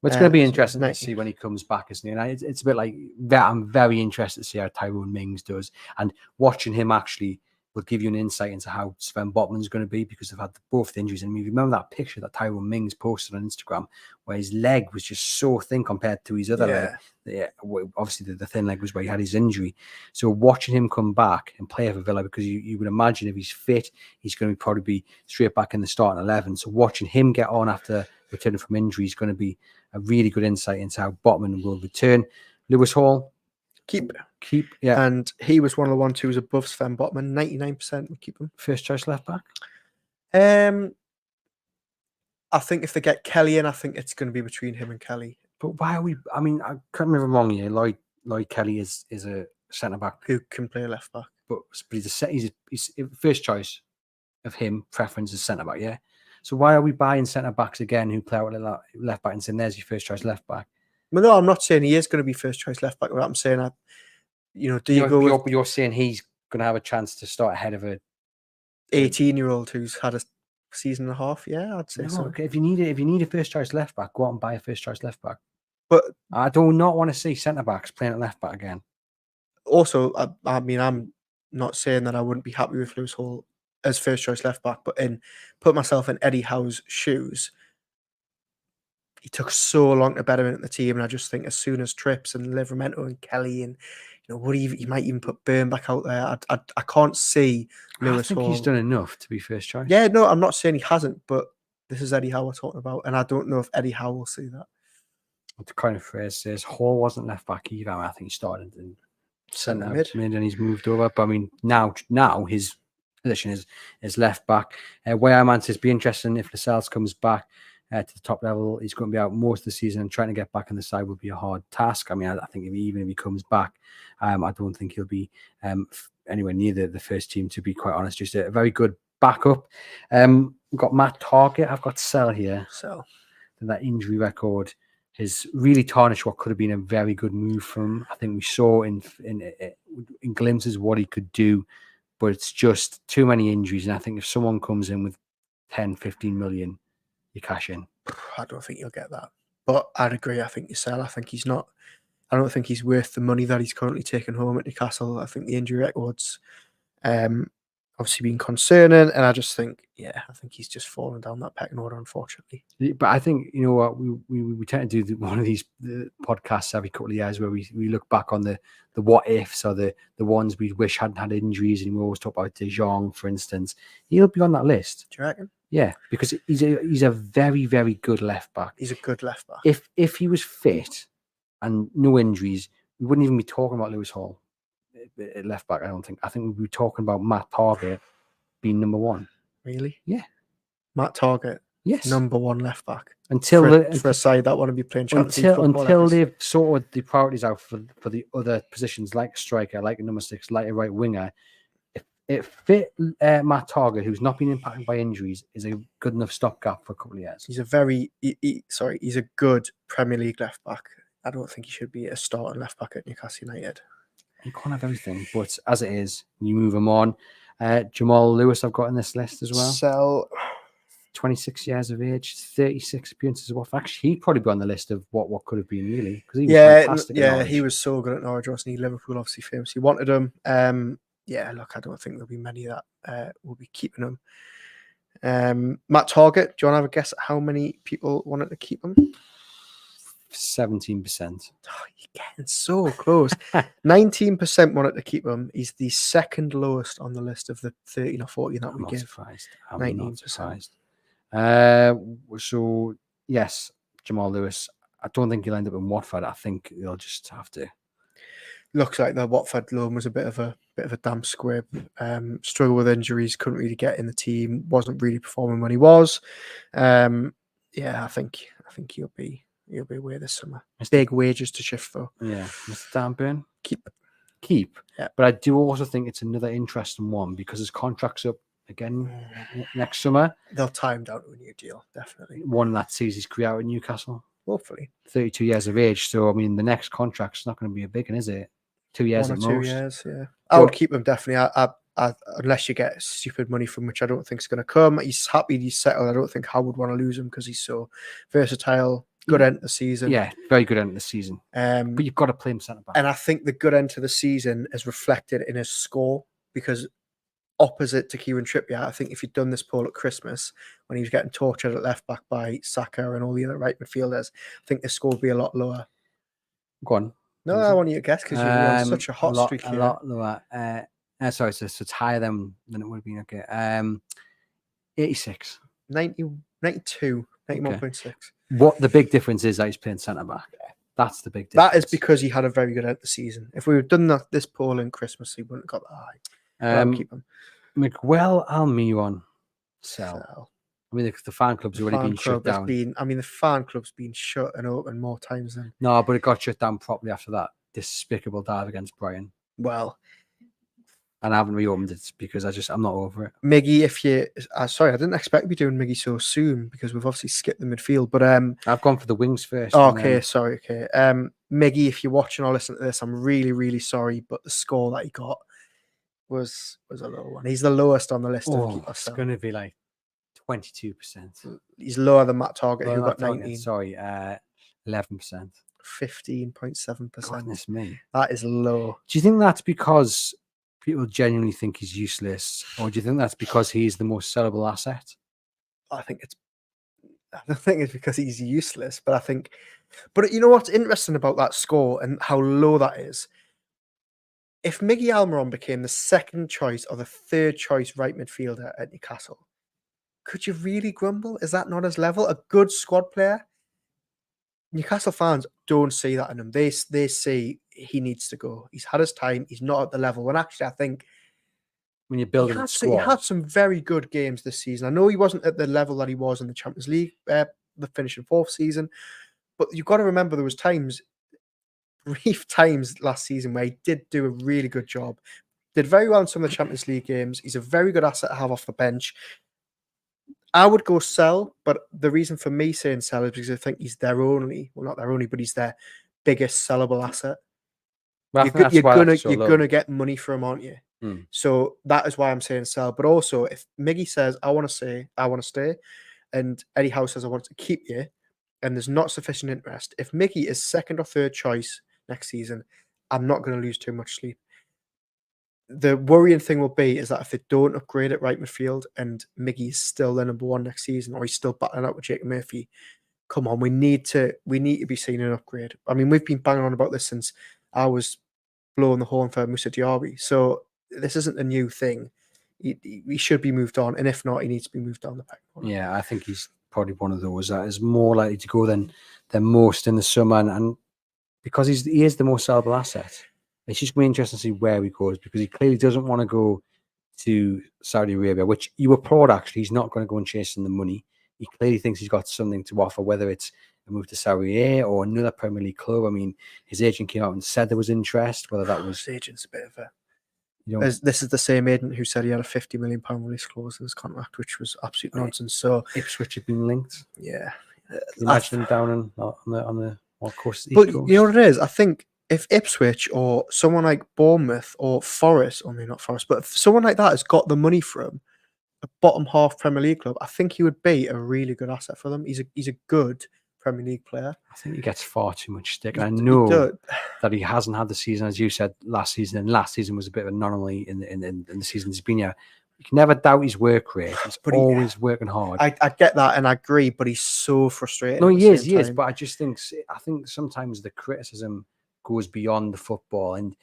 Speaker 1: But it's going to be
Speaker 2: so
Speaker 1: interesting to
Speaker 2: 90.
Speaker 1: see when he comes back, isn't it? And it's a bit like that. I'm very interested to see how Tyrone Mings does, and watching him actually will give you an insight into how Sven Botman's going to be, because they've had both the injuries. And you remember that picture that Tyrone Mings posted on Instagram where his leg was just so thin compared to his other leg. Yeah, obviously the thin leg was where he had his injury. So watching him come back and play for Villa, because you would imagine if he's fit, he's going to probably be straight back in the starting 11. So watching him get on after returning from injury is going to be a really good insight into how Botman will return. Lewis Hall,
Speaker 2: keep,
Speaker 1: yeah.
Speaker 2: And he was one of the ones who was above Sven Botman. 99% would keep him.
Speaker 1: First choice left back.
Speaker 2: I think if they get Kelly in, I think it's going to be between him and Kelly.
Speaker 1: But why are we? I mean, I can't remember wrong here. Lloyd Kelly is a centre back
Speaker 2: who can play left back,
Speaker 1: but he's first choice of him. Preference is centre back. Yeah. So why are we buying centre backs again who play out left back and saying there's your first choice left back?
Speaker 2: Well, no, I'm not saying he is going to be first choice left back. What I'm saying,
Speaker 1: you're saying he's going to have a chance to start ahead of a
Speaker 2: 18-year-old who's had a season and a half? Yeah, I'd say so.
Speaker 1: Okay, if you need a first choice left back, go out and buy a first choice left back.
Speaker 2: But
Speaker 1: I do not want to see centre backs playing at left back again.
Speaker 2: Also, I mean, I'm not saying that I wouldn't be happy with Lewis Hall as first choice left back, but put myself in Eddie Howe's shoes. He took so long to better into the team, and I just think as soon as Trips and Livramento and Kelly and he might even put Burn back out there. I can't see Lewis Hall.
Speaker 1: He's done enough to be first choice.
Speaker 2: Yeah, no, I'm not saying he hasn't, but this is Eddie Howe we're talking about, and I don't know if Eddie Howe will see that.
Speaker 1: The kind of phrase says Hall wasn't left back either. I think he started in centre mid and he's moved over. But I mean, now his position is left back. Wayman says be interesting if Lascelles comes back to the top level. He's going to be out most of the season, and trying to get back on the side will be a hard task. I mean, I think even if he comes back, I don't think he'll be anywhere near the first team, to be quite honest. Just a very good backup. We've got Matt Target. I've got Sell here. That injury record has really tarnished what could have been a very good move from him. I think we saw in glimpses what he could do, but it's just too many injuries. And I think if someone comes in with 10, 15 million, you cash in.
Speaker 2: I don't think you'll get that. But I'd agree. I think you sell. I think he's not. I don't think he's worth the money that he's currently taking home at Newcastle. I think the injury records obviously been concerning, and I just think, I think he's just fallen down that pecking order, unfortunately.
Speaker 1: But I think, you know what, we tend to do one of these podcasts every couple of years where we look back on the what ifs, or the ones we wish hadn't had injuries, and we always talk about De Jong, for instance. He'll be on that list.
Speaker 2: Do you reckon?
Speaker 1: Yeah, because he's a very, very good left back.
Speaker 2: He's a good left back.
Speaker 1: If he was fit and no injuries, we wouldn't even be talking about Lewis Hall at left back. I don't think. I think we'd be talking about Matt Target being number one.
Speaker 2: Really?
Speaker 1: Yeah.
Speaker 2: Matt Target.
Speaker 1: Yes.
Speaker 2: Number one left back.
Speaker 1: For
Speaker 2: a side that want to be playing Champions League football.
Speaker 1: Until they've sorted the priorities out for the other positions, like a striker, like a number 6, like a right winger. If it fit Matt Target, who's not been impacted by injuries, is a good enough stopgap for a couple of years.
Speaker 2: He's he's a good Premier League left back. I don't think he should be a starting left back at Newcastle United.
Speaker 1: You can't have everything, but as it is, you move him on. Jamal Lewis, I've got in this list as well.
Speaker 2: Sell.
Speaker 1: 26 years of age, 36 appearances. Actually, he'd probably be on the list of what could have been, really, because he was fantastic.
Speaker 2: Yeah, he was so good at Norwich, wasn't he? Liverpool obviously famously wanted him. Look, I don't think there'll be many that will be keeping him. Matt Target, do you want to have a guess at how many people wanted to keep him?
Speaker 1: 17%.
Speaker 2: Oh, you're getting so close. 19% wanted to keep him. He's the second lowest on the list of the 13 or 14 that we give.
Speaker 1: Surprised.
Speaker 2: I'm 19%.
Speaker 1: Not surprised. So yes, Jamal Lewis. I don't think he'll end up in Watford. I think he'll just have to.
Speaker 2: Looks like the Watford loan was a bit of a damp squib. Struggled with injuries, couldn't really get in the team, wasn't really performing when he was. Yeah, I think he'll be away this summer. Big wages to shift for.
Speaker 1: Yeah, Mr. Dan Burn.
Speaker 2: Keep. Yeah.
Speaker 1: But I do also think it's another interesting one because his contract's up again next summer.
Speaker 2: They'll tie him down to a new deal, definitely.
Speaker 1: One that sees his career out in Newcastle.
Speaker 2: Hopefully.
Speaker 1: 32 years of age. So, I mean, the next contract's not going to be a big one, is it? 2 years at most.
Speaker 2: 2 years, yeah. I would keep him, definitely. I unless you get stupid money from which I don't think is going to come. He's happy, he's settled. I don't think I would want to lose him because he's so versatile. Good end of the season.
Speaker 1: Yeah, very good end of the season. But you've got to play him centre back.
Speaker 2: And I think the good end to the season is reflected in his score because opposite to Kieran Trippier, I think if you'd done this poll at Christmas when he was getting tortured at left back by Saka and all the other right midfielders, I think the score would be a lot lower.
Speaker 1: Go on.
Speaker 2: No, I want you to guess because you're on such a hot streak here.
Speaker 1: A lot lower. Sorry, so it's higher than it would have been. Okay. 86.
Speaker 2: 92, 91.6.
Speaker 1: Okay. What the big difference is that he's playing centre back. That's the big difference.
Speaker 2: That is because he had a very good end of the season. If we had done this poll in Christmas, he wouldn't have got that high. Keep him.
Speaker 1: Miguel Almiron. Sell. I mean, the fan club's already been shut down.
Speaker 2: The fan club's been shut and open more times than.
Speaker 1: No, but it got shut down properly after that despicable dive against Brighton.
Speaker 2: Well.
Speaker 1: And I haven't reopened it because I'm not over it.
Speaker 2: Miggy, if you... sorry, I didn't expect to be doing Miggy so soon because we've obviously skipped the midfield, but...
Speaker 1: I've gone for the wings first.
Speaker 2: Okay, sorry, okay. Miggy, if you're watching or listening to this, I'm really, really sorry, but the score that he got was a low one. He's the lowest on the list.
Speaker 1: It's going to be like 22%.
Speaker 2: He's lower than Matt Target, who got 19.
Speaker 1: Sorry, 11%.
Speaker 2: 15.7%.
Speaker 1: Goodness me.
Speaker 2: That is low.
Speaker 1: Do you think that's because people genuinely think he's useless, or do you think that's because he's the most sellable asset?
Speaker 2: I don't think it's because he's useless, but you know what's interesting about that score and how low that is? If Miggy Almiron became the second choice or the third choice right midfielder at Newcastle, could you really grumble? Is that not his level? A good squad player? Newcastle fans don't see that in him. They see he needs to go. He's had his time. He's not at the level. When actually, I think
Speaker 1: when you're building a squad,
Speaker 2: he had some very good games this season. I know he wasn't at the level that he was in the Champions League, the finishing fourth season, but you've got to remember there was brief times last season where he did do a really good job. Did very well in some of the Champions League games. He's a very good asset to have off the bench. I would go sell, but the reason for me saying sell is because I think he's their only, well, not their only, but he's their biggest sellable asset.
Speaker 1: Well,
Speaker 2: you're gonna get money for him, aren't you? So that is why I'm saying sell. But also, if Miggy says I want to stay, and Eddie Howe says I want to keep you, and there's not sufficient interest, if Miggy is second or third choice next season, I'm not going to lose too much sleep. The worrying thing will be is that if they don't upgrade at right midfield and Miggy is still the number one next season, or he's still battling out with Jacob Murphy, come on, we need to be seeing an upgrade. I mean, we've been banging on about this since I was blowing the horn for Moussa Diaby. So this isn't a new thing. He should be moved on, and if not, he needs to be moved down the pecking order.
Speaker 1: Yeah, I think he's probably one of those that is more likely to go than most in the summer, and because he is the most sellable asset. It's just going to be interesting to see where he goes because he clearly doesn't want to go to Saudi Arabia, which you applaud, actually. He's not going to go and chasing the money. He clearly thinks he's got something to offer, whether it's a move to Saudi Arabia or another Premier League club. I mean, his agent came out and said there was interest, whether that was...
Speaker 2: His agent's a bit of a... This is the same agent who said he had a £50 million release clause in his contract, which was absolute nonsense. So
Speaker 1: Ipswich had been linked.
Speaker 2: Yeah.
Speaker 1: Imagine them down on the course.
Speaker 2: But you know what it is? I think if Ipswich or someone like Bournemouth or Forest, or maybe not Forest, but if someone like that has got the money for him, a bottom half Premier League club, I think he would be a really good asset for them. He's a good Premier League player.
Speaker 1: I think he gets far too much stick. And I know that he hasn't had the season, as you said, last season. And last season was a bit of an anomaly in the season he's been here. You can never doubt his work rate. He's always working hard.
Speaker 2: I get that and I agree, but he's so frustrated.
Speaker 1: No, he is. But I think sometimes the criticism goes beyond the football, and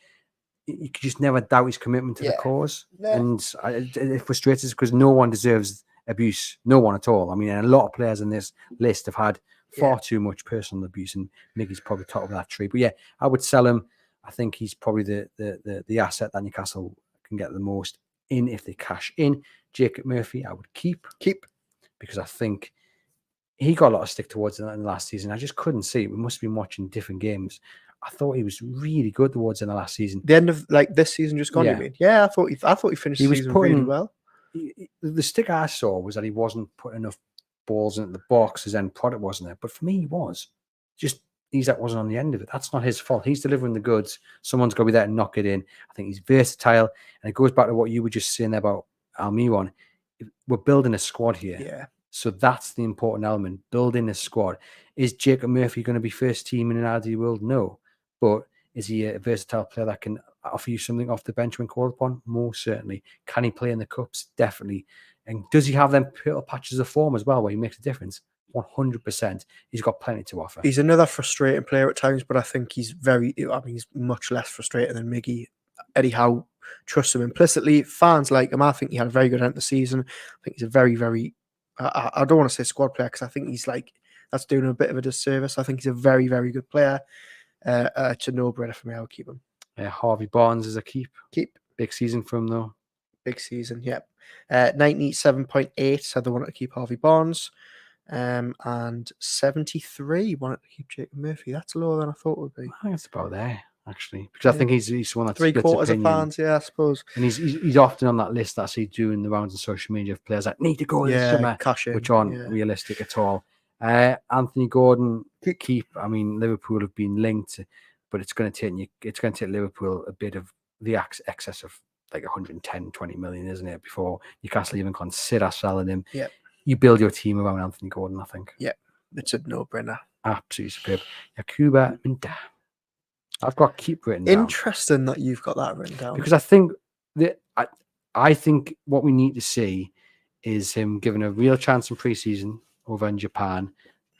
Speaker 1: you can just never doubt his commitment to the cause. No. And it frustrates us because no one deserves abuse. No one at all. I mean, and a lot of players in this list have had far too much personal abuse, and Miggy's probably top of that tree. But yeah, I would sell him. I think he's probably the asset that Newcastle can get the most in if they cash in. Jacob Murphy, I would keep because I think he got a lot of stick towards it in the last season. I just couldn't see it. We must have been watching different games. I thought he was really good towards in the last season.
Speaker 2: The end of like this season just gone.
Speaker 1: Yeah.
Speaker 2: You mean? Yeah, I thought he finished the season really well.
Speaker 1: The stick I saw was that he wasn't putting enough balls into the box. His end product wasn't there. But for me, he was. Just Isak wasn't on the end of it. That's not his fault. He's delivering the goods. Someone's got to be there to knock it in. I think he's versatile. And it goes back to what you were just saying there about Almiron. We're building a squad here.
Speaker 2: Yeah.
Speaker 1: So that's the important element, building a squad. Is Jacob Murphy going to be first team in an ideal world? No. But is he a versatile player that can offer you something off the bench when called upon? Most certainly. Can he play in the cups? Definitely. And does he have them little patches of form as well where he makes a difference? 100%. He's got plenty to offer.
Speaker 2: He's another frustrating player at times, but I think he's he's much less frustrating than Miggy. Eddie Howe trusts him implicitly. Fans like him. I think he had a very good end of the season. I think he's a very, very, I don't want to say squad player because I think he's that's doing him a bit of a disservice. I think he's a very, very good player. It's a no-brainer for me. I'll keep him.
Speaker 1: Yeah, Harvey Barnes is a keep. Big season for him though.
Speaker 2: Big season, yep. 97.8 said they wanted to keep Harvey Barnes. And 73 wanted to keep Jacob Murphy. That's lower than I thought it would be.
Speaker 1: I think it's about there, actually. Because I think he's one that's
Speaker 2: 3/4 of fans, yeah, I suppose.
Speaker 1: And he's often on that list that I see doing the rounds on social media of players that need to go this summer,
Speaker 2: cash in,
Speaker 1: which aren't realistic at all. Anthony Gordon, keep. I mean, Liverpool have been linked, but it's going to take Liverpool a bit of the excess of like 110, 20 million, isn't it, before Newcastle even consider selling him.
Speaker 2: Yeah.
Speaker 1: You build your team around Anthony Gordon, I think.
Speaker 2: Yeah, it's a no-brainer.
Speaker 1: Absolutely superb. Yakuba Minta. I've got keep written down.
Speaker 2: Interesting that you've got that written down.
Speaker 1: Because I think I think what we need to see is him given a real chance in pre-season over in Japan,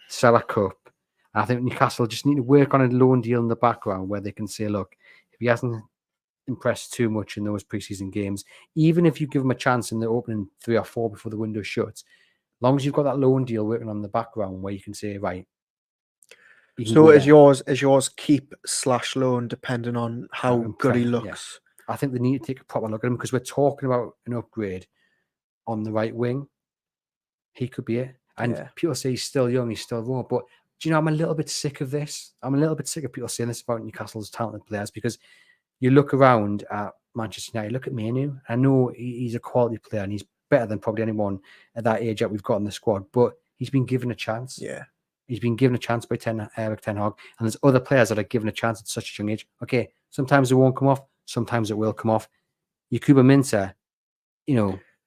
Speaker 1: sell a cup. I think Newcastle just need to work on a loan deal in the background where they can say, look, if he hasn't impressed too much in those pre-season games, even if you give him a chance in the opening 3 or 4 before the window shuts, as long as you've got that loan deal working on the background where you can say, right.
Speaker 2: So is yours keep/loan depending on how good he looks?
Speaker 1: Yeah. I think they need to take a proper look at him because we're talking about an upgrade on the right wing. He could be it. And people say he's still young, he's still raw. But do you know, I'm a little bit sick of this. I'm a little bit sick of people saying this about Newcastle's talented players because you look around at Manchester United, look at Manu. I know he's a quality player and he's better than probably anyone at that age that we've got in the squad, but he's been given a chance.
Speaker 2: Yeah.
Speaker 1: He's been given a chance by Erik Ten Hag, and there's other players that are given a chance at such a young age. Okay, sometimes it won't come off, sometimes it will come off. Yakuba Minteh,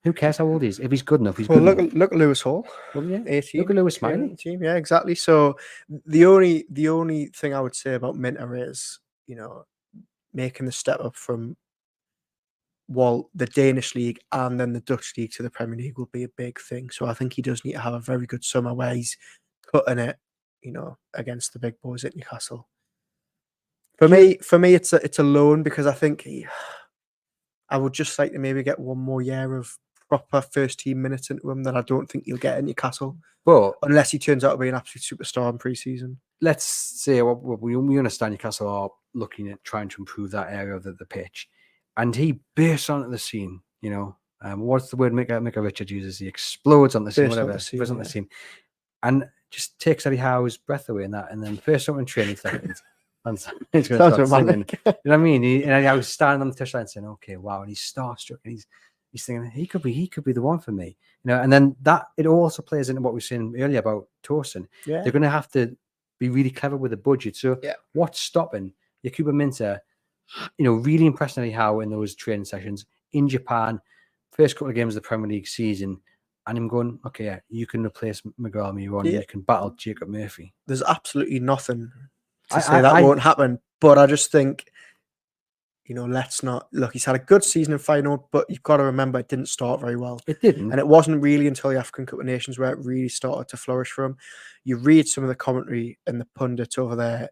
Speaker 1: who cares how old he is? If he's good enough, he's good enough.
Speaker 2: Look at Lewis Hall.
Speaker 1: Well, yeah.
Speaker 2: 18.
Speaker 1: Look at Lewis Smiley.
Speaker 2: Team, yeah, exactly. So the only thing I would say about Minteh is, making the step up from the Danish league and then the Dutch league to the Premier League will be a big thing. So I think he does need to have a very good summer where he's cutting it, against the big boys at Newcastle. For me, it's a loan because I think I would just like to maybe get one more year of proper first team minutes into him that I don't think he'll get at Newcastle.
Speaker 1: But
Speaker 2: unless he turns out to be an absolute superstar in pre-season.
Speaker 1: Let's say we understand Newcastle are looking at trying to improve that area of the pitch. And he bursts onto the scene, what's the word Mika Richard uses? He explodes on the scene, whatever. Bursts on the scene. And just takes Eddie Howe's breath away in that. And then first up in training seconds. And he's going to start singing. You know what I mean? And Eddie Howe's standing on the touchline saying, okay, wow. And he's starstruck. And he's thinking, he could be the one for me. And then that, it also plays into what we were saying earlier about Tosin.
Speaker 2: Yeah.
Speaker 1: They're going to have to be really clever with the budget. So what's stopping Yakuba Minteh, really impressing Eddie Howe in those training sessions in Japan, first couple of games of the Premier League season, and him going, okay, yeah, you can replace Miguel Almiron, you can battle Jacob Murphy.
Speaker 2: There's absolutely nothing to say that won't happen, but I just think, let's not look. He's had a good season in Feyenoord, but you've got to remember it didn't start very well.
Speaker 1: It didn't,
Speaker 2: and it wasn't really until the African Cup of Nations where it really started to flourish for him. You read some of the commentary and the pundits over there;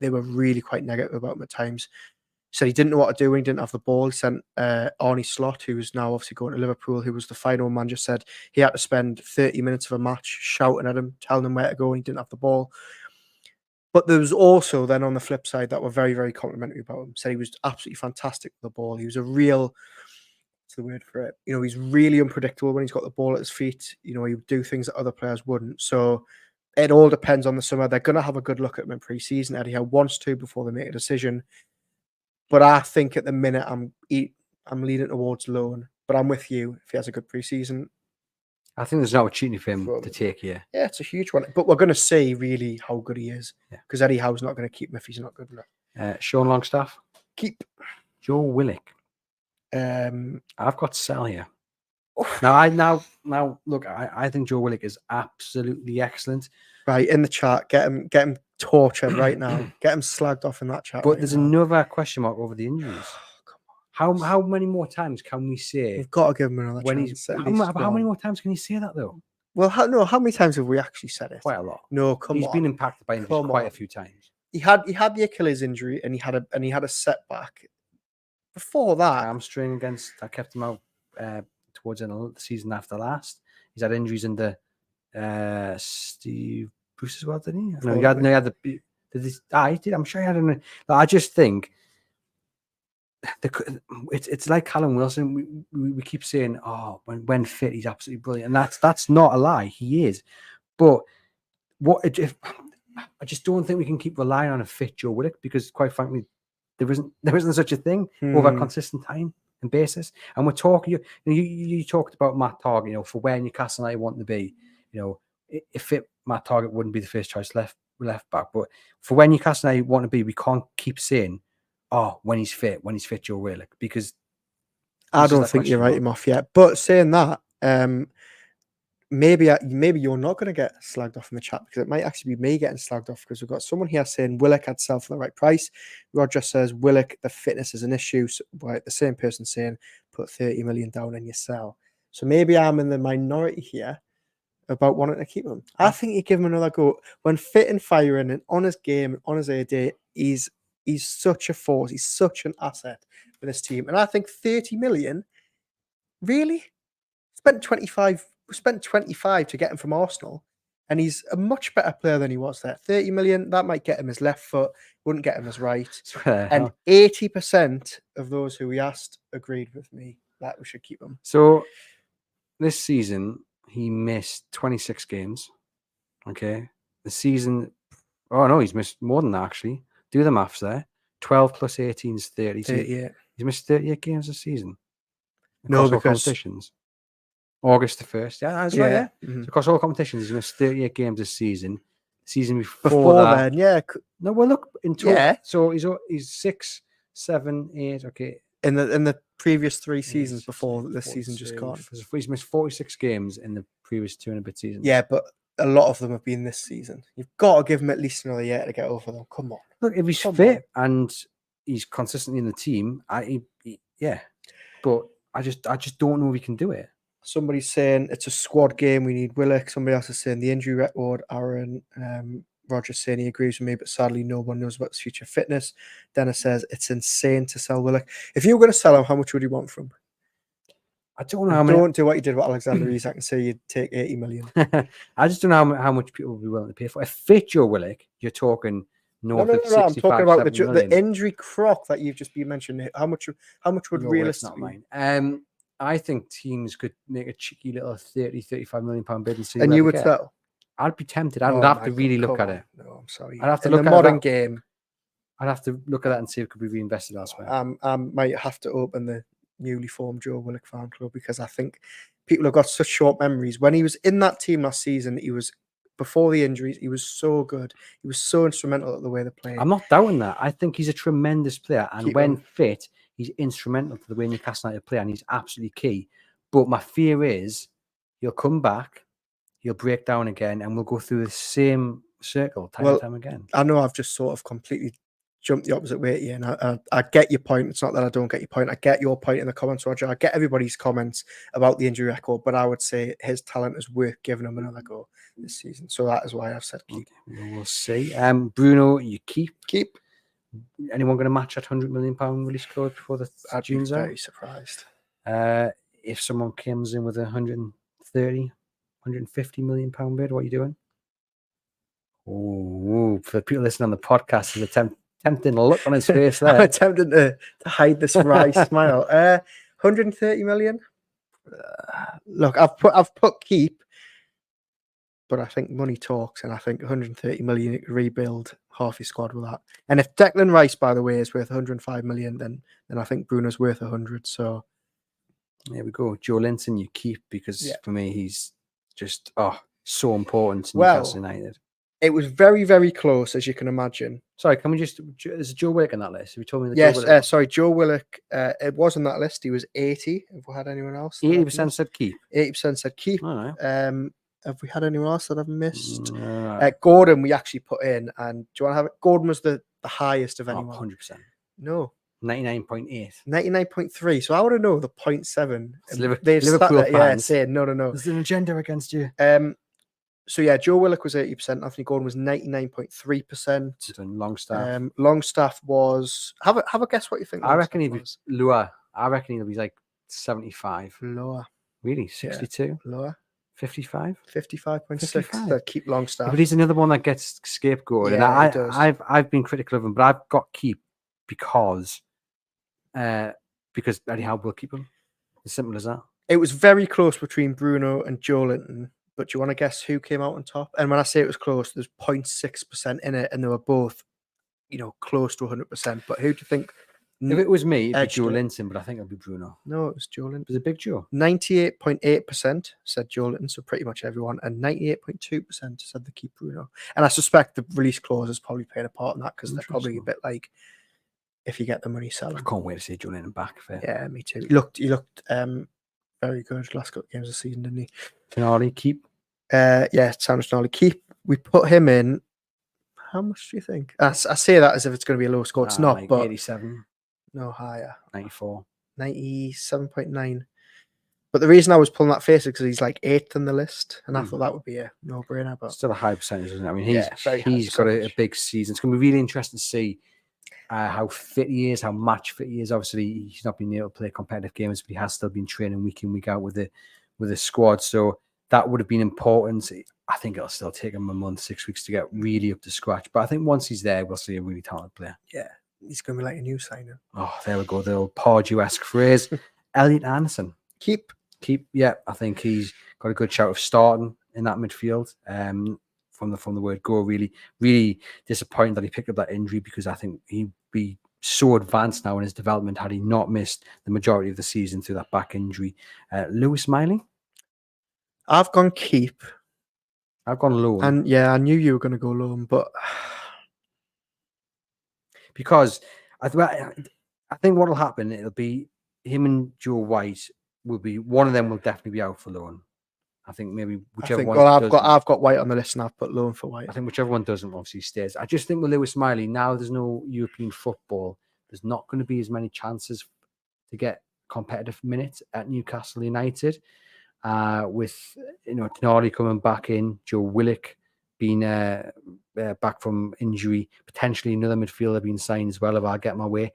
Speaker 2: they were really quite negative about him at times. said he didn't know what to do when he didn't have the ball. He sent Arnie Slot, who is now obviously going to Liverpool, who was the final manager, said he had to spend 30 minutes of a match shouting at him, telling him where to go when he didn't have the ball. But there was also then on the flip side that were very, very complimentary about him. Said he was absolutely fantastic with the ball. He was a real, what's the word for it? He's really unpredictable when he's got the ball at his feet. He would do things that other players wouldn't. So it all depends on the summer. They're going to have a good look at him in pre-season. Eddie Howe wants to before they make a decision. But I think at the minute I'm leaning towards loan. But I'm with you. If he has a good pre-season,
Speaker 1: I think there's an opportunity for him to take here.
Speaker 2: Yeah, it's a huge one. But we're going to see really how good he is. Because Eddie Howe's not going to keep him if he's not good enough.
Speaker 1: Sean Longstaff?
Speaker 2: Keep.
Speaker 1: Joe Willock. I've got sell here. Now look, I think Joe Willock is absolutely excellent.
Speaker 2: Right, in the chat, get him tortured right now. Get him slagged off in that chat.
Speaker 1: But there's another question mark over the injuries. How many more times can we say?
Speaker 2: We've got to give him another chance.
Speaker 1: How many more times can you say that though?
Speaker 2: Well, how many times have we actually said it?
Speaker 1: Quite a lot.
Speaker 2: No, come on.
Speaker 1: He's been impacted by injuries quite a few times.
Speaker 2: He had the Achilles injury and he had a setback. Before that,
Speaker 1: hamstring against I kept him out towards the season after last. He's had injuries in the Steve Bruce as well, didn't he? No, he had the. He did. I'm sure he had an. I just think it's like Callum Wilson. We keep saying, oh, when fit, he's absolutely brilliant, and that's not a lie. He is, but I just don't think we can keep relying on a fit Joe Willock because, quite frankly, there isn't such a thing over a consistent time and basis. And we're talking. You talked about Matt Target. For where Newcastle United want to be. If fit Matt Target wouldn't be the first choice left back, but for when Newcastle United want to be, we can't keep saying, "Oh, when he's fit Joe Willock," because
Speaker 2: I don't think you write him off yet. But saying that, maybe you're not going to get slagged off in the chat because it might actually be me getting slagged off because we've got someone here saying Willock I'd sell for the right price. Roger says Willock, the fitness is an issue. So, right, the same person saying put 30 million down and you sell. So maybe I'm in the minority here about wanting to keep him. I think you give him another go. When fit and firing and on his game and on his A day, he's such a force. He's such an asset for this team. And I think 30 million, really? Spent 25 to get him from Arsenal. And he's a much better player than he was there. 30 million, that might get him his left foot, wouldn't get him his right. And 80% of those who we asked agreed with me that we should keep him.
Speaker 1: So this season, he missed 26 games. Okay. The season, he's missed more than that, actually. Do the maths there. 12 plus 18 is 30.
Speaker 2: 38.
Speaker 1: He's missed 38 games this season.
Speaker 2: No, because
Speaker 1: competitions. August the 1st. Yeah, that's right. Yeah. Mm-hmm. So across all competitions, he's missed 38 games this season. The season before that.
Speaker 2: Then, yeah.
Speaker 1: No, well, look, in total. Yeah. So he's 6, 7, 8. Okay.
Speaker 2: In the previous 3 seasons before this season just gone.
Speaker 1: He's missed 46 games in the previous 2 and a bit seasons.
Speaker 2: Yeah, but a lot of them have been this season. You've got to give him at least another year to get over them. Come on.
Speaker 1: Look, if he's fit and he's consistently in the team, yeah. But I just don't know if he can do it.
Speaker 2: Somebody's saying it's a squad game. We need Willock. Somebody else is saying the injury record. Aaron Roger's saying he agrees with me, but sadly no one knows about his future fitness. Dennis says it's insane to sell Willock. If you were going to sell him, how much would you want from him?
Speaker 1: I don't know.
Speaker 2: Don't do what you did with Alexander Isak and say you'd take 80 million.
Speaker 1: I just don't know how much people would be willing to pay for. If fit Joe Willock, you're talking north of 65,
Speaker 2: I'm talking about the
Speaker 1: 70
Speaker 2: injury croc that you've just been mentioning. How much would realistically?
Speaker 1: I think teams could make a cheeky little 30, 35 million pound bid and see.
Speaker 2: And you would sell?
Speaker 1: I'd be tempted. I'd have to really look at it.
Speaker 2: No, I'm sorry.
Speaker 1: I'd have to look at
Speaker 2: the modern game.
Speaker 1: I'd have to look at that and see if it could be reinvested elsewhere.
Speaker 2: I might have to open the newly formed Joe Willock fan club because I think people have got such short memories. When he was in that team last season, he was before the injuries, he was so good. He was so instrumental at the way they played.
Speaker 1: I'm not doubting that. I think he's a tremendous player, and when fit, he's instrumental to the way Newcastle United play, and he's absolutely key. But my fear is he'll come back, he'll break down again, and we'll go through the same circle time and time again.
Speaker 2: I know I've just sort of completely jumped the opposite way here, and I get your point. It's not that I don't get your point. I get your point in the comments, Roger. I get everybody's comments about the injury record, but I would say his talent is worth giving him another go this season. So that is why I've said keep.
Speaker 1: Okay, we'll see. Bruno, you keep. Anyone going to match that £100 million release clause before the
Speaker 2: I'd be
Speaker 1: June's out?
Speaker 2: very surprised.
Speaker 1: If someone comes in with a 130, 150 million pound bid, what are you doing? Oh, for the people listening on the podcast, there's a tempting look on his face there.
Speaker 2: I'm attempting to hide this wry smile. 130 million. Look, I've put keep, but I think money talks, and I think 130 million you could rebuild half your squad with that. And if Declan Rice, by the way, is worth 105 million, then I think Bruno's worth 100. So
Speaker 1: there we go. Joe Linton, you keep, because for me he's just so important to Newcastle United.
Speaker 2: It was very, very close, as you can imagine.
Speaker 1: Sorry, can we just... Is Joe Willock on that list? Have you told me that?
Speaker 2: Yes,
Speaker 1: Joe Willock...
Speaker 2: sorry, Joe Willock. It was on that list. He was 80. Have we had anyone else?
Speaker 1: 80% said keep.
Speaker 2: 80% said keep.
Speaker 1: All right.
Speaker 2: Have we had anyone else that I've missed?
Speaker 1: Right.
Speaker 2: Gordon, we actually put in. And do you want to have it? Gordon was the highest of anyone.
Speaker 1: 100%.
Speaker 2: No.
Speaker 1: 99.8.
Speaker 2: 99.3. So I want to know the 0.7.
Speaker 1: They've Liverpool fans
Speaker 2: saying no.
Speaker 1: There's an agenda against you.
Speaker 2: So yeah, Joe Willock was 80%. Anthony Gordon was 99.3%.
Speaker 1: Longstaff.
Speaker 2: Longstaff was. Have a guess what you think.
Speaker 1: I reckon he'd be lower. I reckon he'll be like 75.
Speaker 2: Lower.
Speaker 1: Really? 62?
Speaker 2: Yeah. Lower.
Speaker 1: 55?
Speaker 2: 55.6. That keep Longstaff.
Speaker 1: Yeah, but he's another one that gets scapegoated.
Speaker 2: Yeah,
Speaker 1: and I've been critical of him, but I've got keep because Eddie Howe will keep him. As simple as that.
Speaker 2: It was very close between Bruno and Joe Linton. But do you want to guess who came out on top? And when I say it was close, there's 0.6% in it, and they were both, close to 100%. But who do you think?
Speaker 1: If it was me, it'd be Joe Linton, but I think it'd be Bruno.
Speaker 2: No, it was Joe Linton.
Speaker 1: It was a big Joe.
Speaker 2: 98.8% said Joe Linton, so pretty much everyone, and 98.2% said they keep Bruno. And I suspect the release clause has probably played a part in that, because they're probably a bit like, if you get the money, sell him.
Speaker 1: I can't wait to see Joe Linton back.
Speaker 2: Yeah, me too. He looked very good last couple of games of the season, didn't he?
Speaker 1: Tonali, keep.
Speaker 2: Yeah, Sandwich Tonali, keep. We put him in. How much do you think? I say that as if it's going to be a low score. It's not,
Speaker 1: like
Speaker 2: but
Speaker 1: 87.
Speaker 2: No, higher.
Speaker 1: 94.
Speaker 2: 97.9. But the reason I was pulling that face is because he's like 8th in the list, and I thought that would be a no-brainer. But
Speaker 1: still a high percentage, isn't it? I mean, he's got a big season. It's going to be really interesting to see how fit he is, how match fit he is. Obviously, he's not been able to play competitive games, but he has still been training week in, week out with the squad. So that would have been important. I think it'll still take him a month, 6 weeks to get really up to scratch. But I think once he's there, we'll see a really talented player.
Speaker 2: Yeah, he's going to be like a new signing.
Speaker 1: Oh, there we go. The old Pardew-esque phrase. Elliot Anderson.
Speaker 2: Keep.
Speaker 1: Yeah, I think he's got a good shout of starting in that midfield. From the word go, really, really disappointed that he picked up that injury, because I think he'd be so advanced now in his development had he not missed the majority of the season through that back injury. Lewis Miley.
Speaker 2: I've gone keep.
Speaker 1: I've gone loan.
Speaker 2: And yeah, I knew you were going to go loan, but
Speaker 1: because I think what will happen, it'll be him and Joe White will be, one of them will definitely be out for loan. I think maybe whichever one.
Speaker 2: Well, I've got White on the list, and I've put loan for White.
Speaker 1: I think whichever one doesn't obviously stays. I just think with Lewis Miley, now there's no European football, there's not going to be as many chances to get competitive minutes at Newcastle United. With Tonali coming back in, Joe Willock being back from injury, potentially another midfielder being signed as well, if I get my way.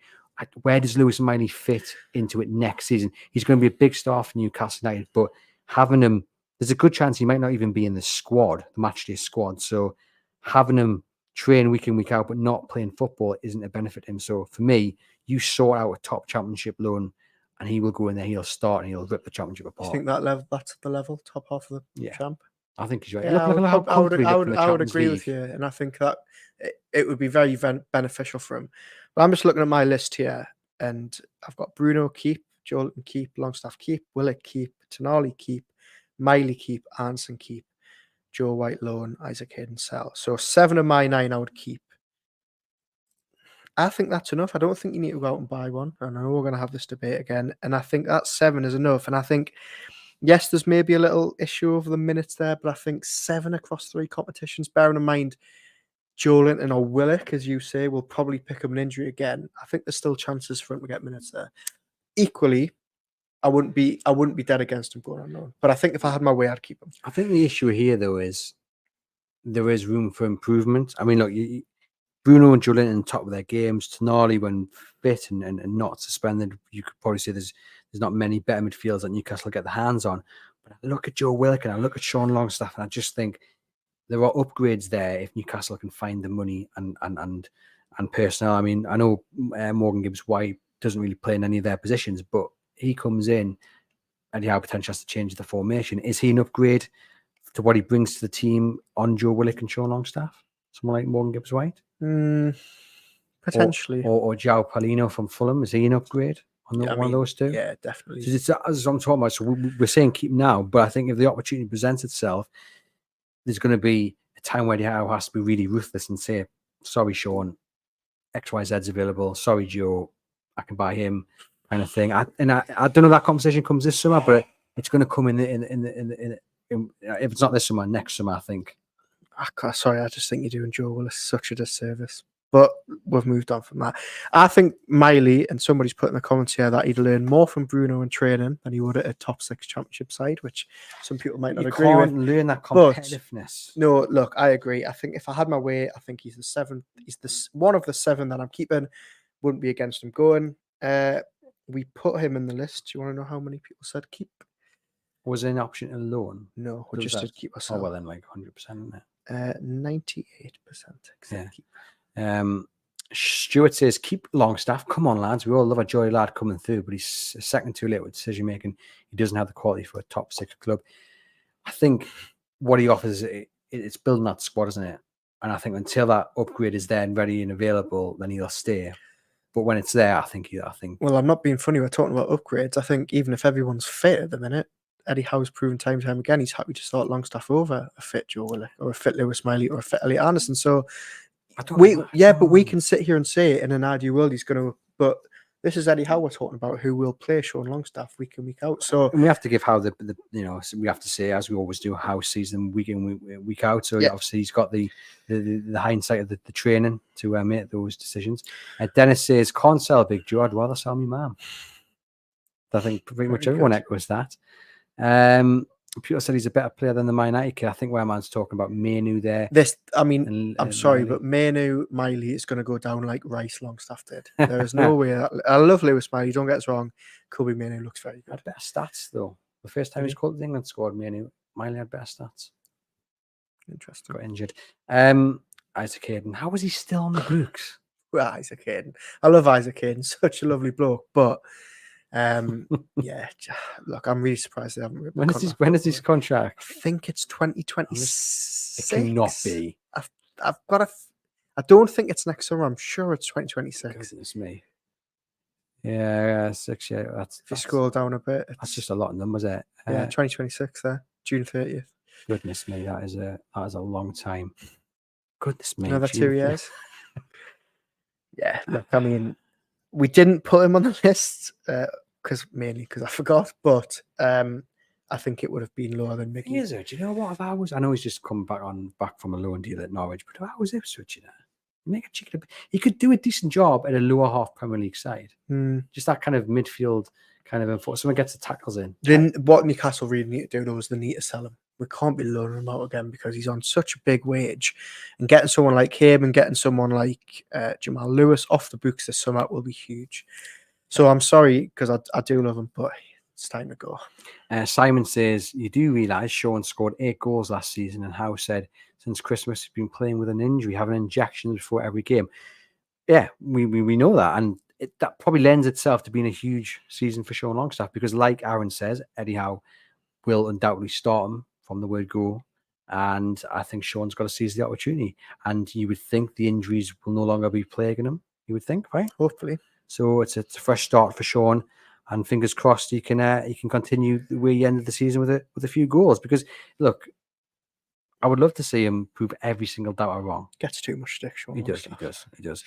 Speaker 1: Where does Lewis Miley fit into it next season? He's going to be a big star for Newcastle United, but having him, there's a good chance he might not even be in the squad, the matchday squad. So having him train week in, week out, but not playing football isn't a benefit to him. So for me, you sort out a top championship loan, and he will go in there, he'll start, and he'll rip the championship apart.
Speaker 2: You think that's the level, top half of the champ?
Speaker 1: I think he's right.
Speaker 2: Yeah, I would agree with you, and I think that it would be very beneficial for him. But I'm just looking at my list here, and I've got Bruno keep, Joelton keep, Longstaff keep, Willock keep, Tonali keep, Miley keep, Anderson keep, Joe White loan, Isaac Hayden sell. So 7 of my 9 I would keep. I think that's enough. I don't think you need to go out and buy one. And I know we're going to have this debate again. And I think that 7 is enough. And I think, yes, there's maybe a little issue over the minutes there, but I think 7 across 3 competitions, bearing in mind Joelinton or Willock, as you say, will probably pick up an injury again. I think there's still chances for him to get minutes there. Equally, I wouldn't be dead against him going on loan. But I think if I had my way, I'd keep him.
Speaker 1: I think the issue here, though, is there is room for improvement. I mean, look, Bruno and Joelinton top of their games. Tonali, when fit and not suspended, you could probably say there's not many better midfielders that Newcastle get their hands on. But I look at Joe Willock and I look at Sean Longstaff, and I just think there are upgrades there if Newcastle can find the money and personnel. I mean, I know Morgan Gibbs-White doesn't really play in any of their positions, but he comes in and he potentially has to change the formation. Is he an upgrade to what he brings to the team on Joe Willock and Sean Longstaff? Someone like Morgan Gibbs-White?
Speaker 2: Potentially.
Speaker 1: Or João Paulino from Fulham. Is he an upgrade on one of those two?
Speaker 2: Yeah, definitely.
Speaker 1: So it's, as I'm talking about, so we're saying keep now, but I think if the opportunity presents itself, there's going to be a time where Eddie Howe has to be really ruthless and say, sorry, Sean, XYZ's available. Sorry, Joe, I can buy him, kind of thing. I don't know if that conversation comes this summer, but it's going to come in if it's not this summer, next summer, I think.
Speaker 2: Sorry, I just think you're doing Joe Willis such a disservice. But we've moved on from that. I think Miley, and somebody's put in the comments here, that he'd learn more from Bruno in training than he would at a top 6 championship side, which some people might not agree with.
Speaker 1: You can't learn that competitiveness.
Speaker 2: But, no, look, I agree. I think if I had my way, I think he's the 7th. He's one of the 7 that I'm keeping. Wouldn't be against him going. We put him in the list. Do you want to know how many people said keep?
Speaker 1: Was there an option to loan?
Speaker 2: No, we just did keep ourselves.
Speaker 1: Oh, well then, like 100%, isn't it?
Speaker 2: 98%.
Speaker 1: Exactly. Yeah. Stuart says, keep Longstaff. Come on, lads. We all love a Joy lad coming through, but he's a second too late with decision making. He doesn't have the quality for a top 6 club. I think what he offers, it's building that squad, isn't it? And I think until that upgrade is there and ready and available, then he'll stay. But when it's there, I think. Well,
Speaker 2: I'm not being funny. We're talking about upgrades. I think even if everyone's fit at the minute, Eddie Howe's proven time and time again he's happy to start Longstaff over a fit Joe Willock or a fit Lewis Miley or a fit Elliot Anderson. So but we can sit here and say in an ideal world he's going to. But this is Eddie Howe we're talking about, who will play Sean Longstaff week in, week out. So
Speaker 1: and we have to give Howe the we have to say, as we always do, Howe sees them week in, week out. So obviously he's got the hindsight of the training to make those decisions. Dennis says, can't sell Big Joe. I'd rather sell me mum. I think pretty much everyone echoes that. People said he's a better player than the Man United kid. I think where man's talking about Manu there.
Speaker 2: I'm sorry, but Manu Miley is going to go down like Rice Longstaff did. There is no way. I love Lewis Miley. Don't get us wrong. Kobe Manu looks very good.
Speaker 1: Had better stats though. The first time he's called the England squad, Manu Miley had better stats.
Speaker 2: Interesting.
Speaker 1: Got injured. Isaac Hayden. How was he still on the books?
Speaker 2: Well, Isaac Hayden. I love Isaac Hayden. Such a lovely bloke, but. Yeah, look, I'm really surprised they haven't.
Speaker 1: When is his contract?
Speaker 2: I think it's 2026.
Speaker 1: It cannot be.
Speaker 2: I've got I don't think it's next summer. I'm sure it's 2026.
Speaker 1: Goodness me. Yeah, 6 years. If
Speaker 2: you scroll down a bit,
Speaker 1: that's just a lot of numbers. Yeah,
Speaker 2: 2026 there, June 30th.
Speaker 1: Goodness me, that is a long time. Goodness me,
Speaker 2: another 2 years. Yeah, look, I mean. We didn't put him on the list mainly because I forgot, but I think it would have been lower than Mickey.
Speaker 1: Is it? Do you know what? I know he's just come back from a loan deal at Norwich, but if I was Ipswich, make a chicken. He could do a decent job at a lower half Premier League side. Just that kind of midfield kind of enforce. Someone gets the tackles in.
Speaker 2: Then what Newcastle really need to do though is they need to sell him. We can't be loaning him out again because he's on such a big wage, and getting someone like him and getting someone like Jamal Lewis off the books this summer will be huge. So I'm sorry because I do love him, but it's time to go.
Speaker 1: Simon says, you do realise Sean scored 8 goals last season, and Howe said since Christmas he's been playing with an injury, having injections before every game. Yeah, we know that, and that probably lends itself to being a huge season for Sean Longstaff because, like Aaron says, Eddie Howe will undoubtedly start him from the word go, and I think Sean's got to seize the opportunity. And you would think the injuries will no longer be plaguing him. You would think, right?
Speaker 2: Hopefully.
Speaker 1: So it's a fresh start for Sean, and fingers crossed he can continue the way he ended the season with a few goals. Because look, I would love to see him prove every single doubter wrong.
Speaker 2: Gets too much stick, Sean.
Speaker 1: He does.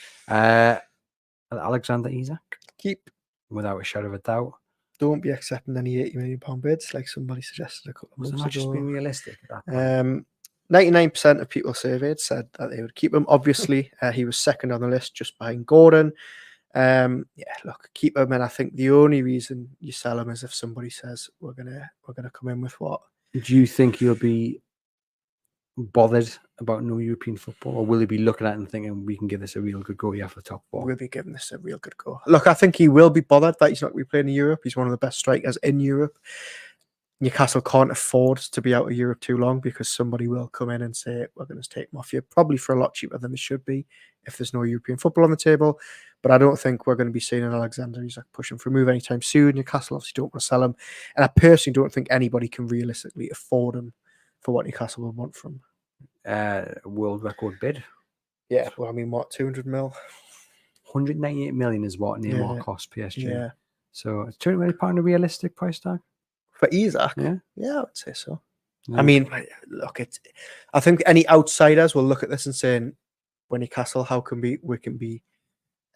Speaker 1: Alexander Isak,
Speaker 2: keep
Speaker 1: without a shadow of a doubt.
Speaker 2: Don't be accepting any £80 million bids like somebody suggested a couple of months ago.
Speaker 1: Just being realistic at that
Speaker 2: point. 99% of people surveyed said that they would keep him. Obviously, he was second on the list just behind Gordon. Look, keep him, and I think the only reason you sell him is if somebody says we're gonna come in with what.
Speaker 1: Do you think he'll be bothered about no European football, or will he be looking at it and thinking we can give this a real good go here for the top four?
Speaker 2: We'll be giving this a real good go. Look, I think he will be bothered that he's not going to be playing in Europe. He's one of the best strikers in Europe. Newcastle can't afford to be out of Europe too long because somebody will come in and say, we're going to take him off you, probably for a lot cheaper than they should be if there's no European football on the table. But I don't think we're going to be seeing an Alexander Isak pushing for a move anytime soon. Newcastle obviously don't want to sell him. And I personally don't think anybody can realistically afford him for what Newcastle would want from
Speaker 1: world record bid.
Speaker 2: Yeah, well, I mean, what, 200 mil?
Speaker 1: 198 million is what Neymar cost PSG.
Speaker 2: Yeah.
Speaker 1: So it's £200 million a realistic price tag?
Speaker 2: For Isak?
Speaker 1: Yeah.
Speaker 2: Yeah, I would say so.
Speaker 1: No.
Speaker 2: I mean, look, I think any outsiders will look at this and say, when Newcastle, how can we can be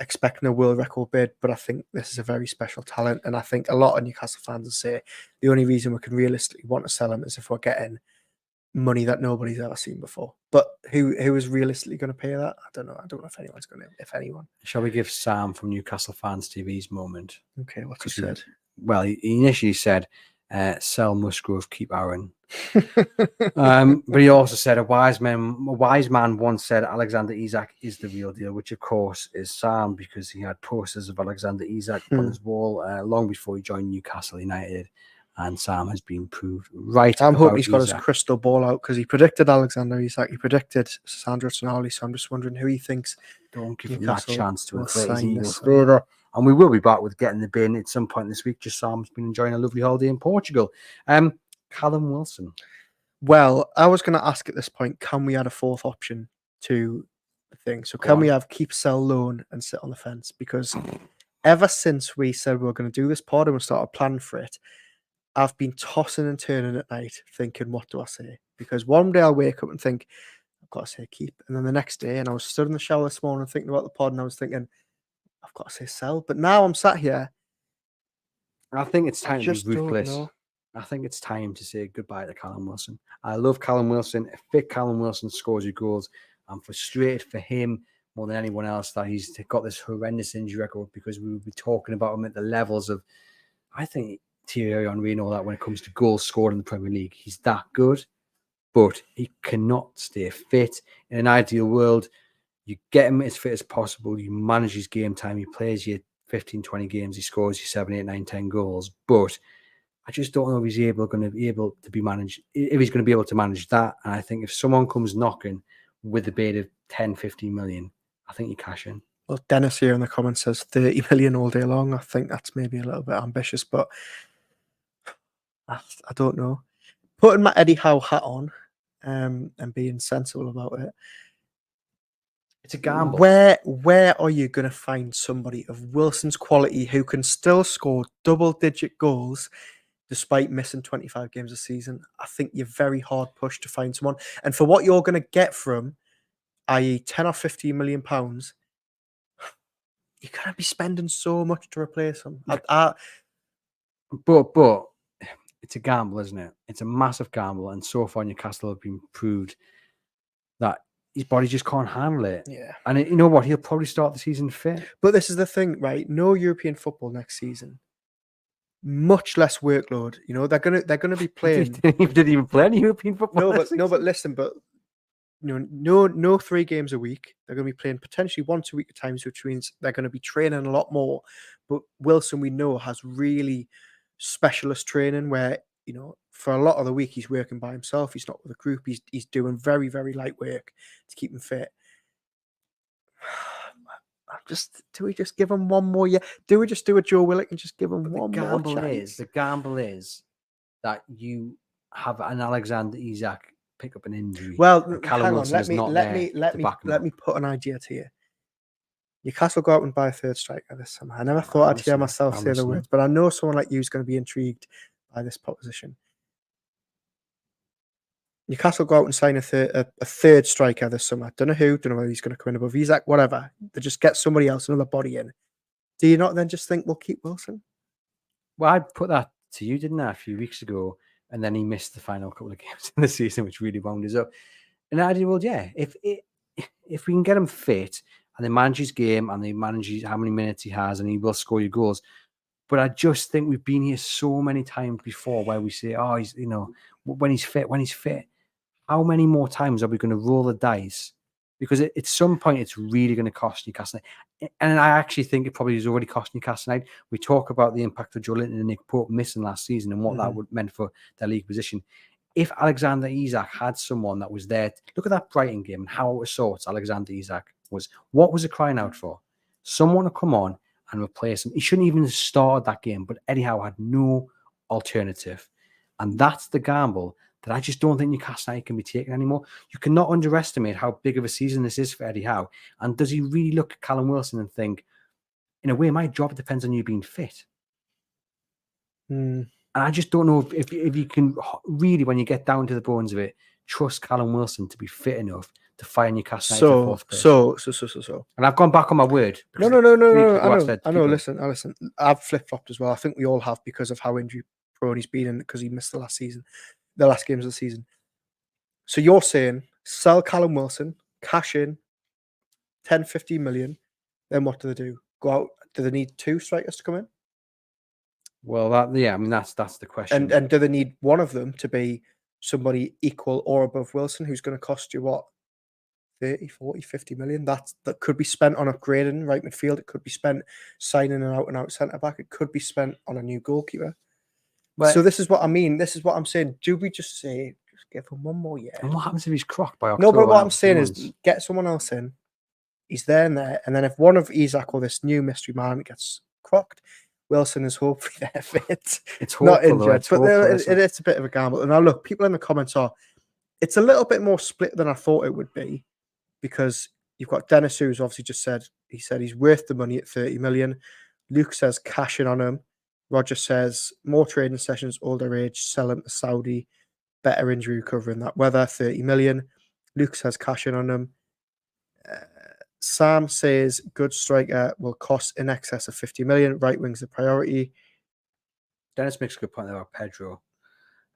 Speaker 2: expecting a world record bid? But I think this is a very special talent. And I think a lot of Newcastle fans will say the only reason we can realistically want to sell him is if we're getting money that nobody's ever seen before. But who is realistically going to pay that? I don't know. I don't know if anyone's going to, if anyone.
Speaker 1: Shall we give Sam from Newcastle Fans TV's moment?
Speaker 2: Okay, what's he said?
Speaker 1: Well, he initially said, sell Musgrove, keep Aaron. But he also said a wise man once said Alexander Isak is the real deal, which of course is Sam, because he had posters of Alexander Isak on his wall long before he joined Newcastle United, and Sam has been proved right.
Speaker 2: I'm hoping he's got his crystal ball out, because he predicted Alexander Isak, he predicted Sandro Tonali, so I'm just wondering who he thinks.
Speaker 1: Don't give him that chance to inflate his egos
Speaker 2: this
Speaker 1: further. And we will be back with getting the bin at some point this week. Just Sam's been enjoying a lovely holiday in Portugal. Callum Wilson.
Speaker 2: Well, I was going to ask at this point, can we add a fourth option to the thing? So can we have keep, sell, loan, and sit on the fence? Because ever since we said we were going to do this pod and we started planning for it, I've been tossing and turning at night thinking, what do I say? Because one day I'll wake up and think, I've got to say keep. And then the next day, and I was stood in the shower this morning thinking about the pod, and I was thinking, I've got to say sell. But now I'm sat here.
Speaker 1: I think it's time to be ruthless. I think it's time to say goodbye to Callum Wilson. I love Callum Wilson. If fit Callum Wilson scores your goals, I'm frustrated for him more than anyone else that he's got this horrendous injury record, because we would be talking about him at the levels of, I think, Thierry Henry and all that when it comes to goals scored in the Premier League. He's that good, but he cannot stay fit. In an ideal world, you get him as fit as possible, you manage his game time, he plays your 15, 20 games, he scores your 7, 8, 9, 10 goals, but I just don't know if he's going to be able to manage that. And I think if someone comes knocking with a bid of 10, 15 million, I think you cash in.
Speaker 2: Well, Dennis here in the comments says 30 million all day long. I think that's maybe a little bit ambitious, but I don't know. Putting my Eddie Howe hat on and being sensible about it.
Speaker 1: It's a gamble.
Speaker 2: Where are you going to find somebody of Wilson's quality who can still score double-digit goals despite missing 25 games a season? I think you're very hard pushed to find someone. And for what you're going to get from, i.e. 10 or 15 million pounds, you're going to be spending so much to replace him.
Speaker 1: But it's a gamble, isn't it? It's a massive gamble. And so far, Newcastle have been proved that his body just can't handle it.
Speaker 2: Yeah.
Speaker 1: And you know what? He'll probably start the season fit.
Speaker 2: But this is the thing, right? No European football next season. Much less workload. You know, they're gonna be playing.
Speaker 1: They didn't even play any European football.
Speaker 2: But listen, no 3 games a week. They're gonna be playing potentially 1-2 week at times, which means they're gonna be training a lot more. But Wilson, we know, has really specialist training where, you know, for a lot of the week he's working by himself. He's not with a group. He's doing very, very light work to keep him fit. Do we just give him one more year? Do we just do a Joe Willock and just give him one more chance?
Speaker 1: The gamble is that you have an Alexander Isak pick up an injury.
Speaker 2: Well,
Speaker 1: Callum
Speaker 2: hang on. Let me put an idea to you. Newcastle go out and buy a third striker this summer. I never thought I'd hear myself say the words, but I know someone like you is going to be intrigued by this proposition. Newcastle go out and sign a third striker this summer. Don't know who, don't know whether he's going to come in above Isak, whatever. They just get somebody else, another body in. Do you not then just think we'll keep Wilson?
Speaker 1: Well, I put that to you, didn't I, a few weeks ago, and then he missed the final couple of games in the season, which really wound us up. And I did, well, yeah, if we can get him fit and they manage his game and they manage how many minutes he has and he will score your goals. But I just think we've been here so many times before where we say, oh, he's, you know, when he's fit. how many more times are we going to roll the dice? Because at some point, it's really going to cost Newcastle. And I actually think it probably has already cost Newcastle United. We talk about the impact of Joe Linton and Nick Pope missing last season and what that would meant for their league position. If Alexander Isak had someone that was there, look at that Brighton game and how it was sorted. Alexander Isak was, what was it crying out for? Someone to come on and replace him. He shouldn't even have started that game, but Eddie Howe had no alternative. And that's the gamble that I just don't think Newcastle United can be taken anymore. You cannot underestimate how big of a season this is for Eddie Howe. And does he really look at Callum Wilson and think, in a way, my job depends on you being fit? And I just don't know if you can really, when you get down to the bones of it, trust Callum Wilson to be fit enough to fire Newcastle United to fourth place.
Speaker 2: So.
Speaker 1: And I've gone back on my word.
Speaker 2: No. I know. Listen. I've flip flopped as well. I think we all have because of how injury prone he's been and because he missed the last games of the season. So you're saying sell Callum Wilson, cash in 10, 15 million. Then what do they do? Go out? Do they need 2 strikers to come in?
Speaker 1: Well, that's the question.
Speaker 2: And do they need one of them to be somebody equal or above Wilson, who's going to cost you what? 30, 40, 50 million. That could be spent on upgrading right midfield. It could be spent signing an out-and-out centre-back. It could be spent on a new goalkeeper. But, so this is what I mean. This is what I'm saying. Do we just say, just give him one more year?
Speaker 1: And what happens if he's crocked by October?
Speaker 2: No, but what I'm saying is get someone else in. He's there and there. And then if one of Isak or this new mystery man gets crocked, Wilson is hopefully there fit.
Speaker 1: It's hopeful,
Speaker 2: not injured.
Speaker 1: it's
Speaker 2: it's a bit of a gamble. And now look, people in the comments it's a little bit more split than I thought it would be, because you've got Dennis, who's obviously just said he's worth the money at 30 million. Luke says cash in on him. Roger says more trading sessions, older age, sell him to Saudi, better injury recovery in that weather, 30 million. Luke says cash in on him. Sam says good striker will cost in excess of 50 million. Right wing's the priority.
Speaker 1: Dennis makes a good point there about Pedro.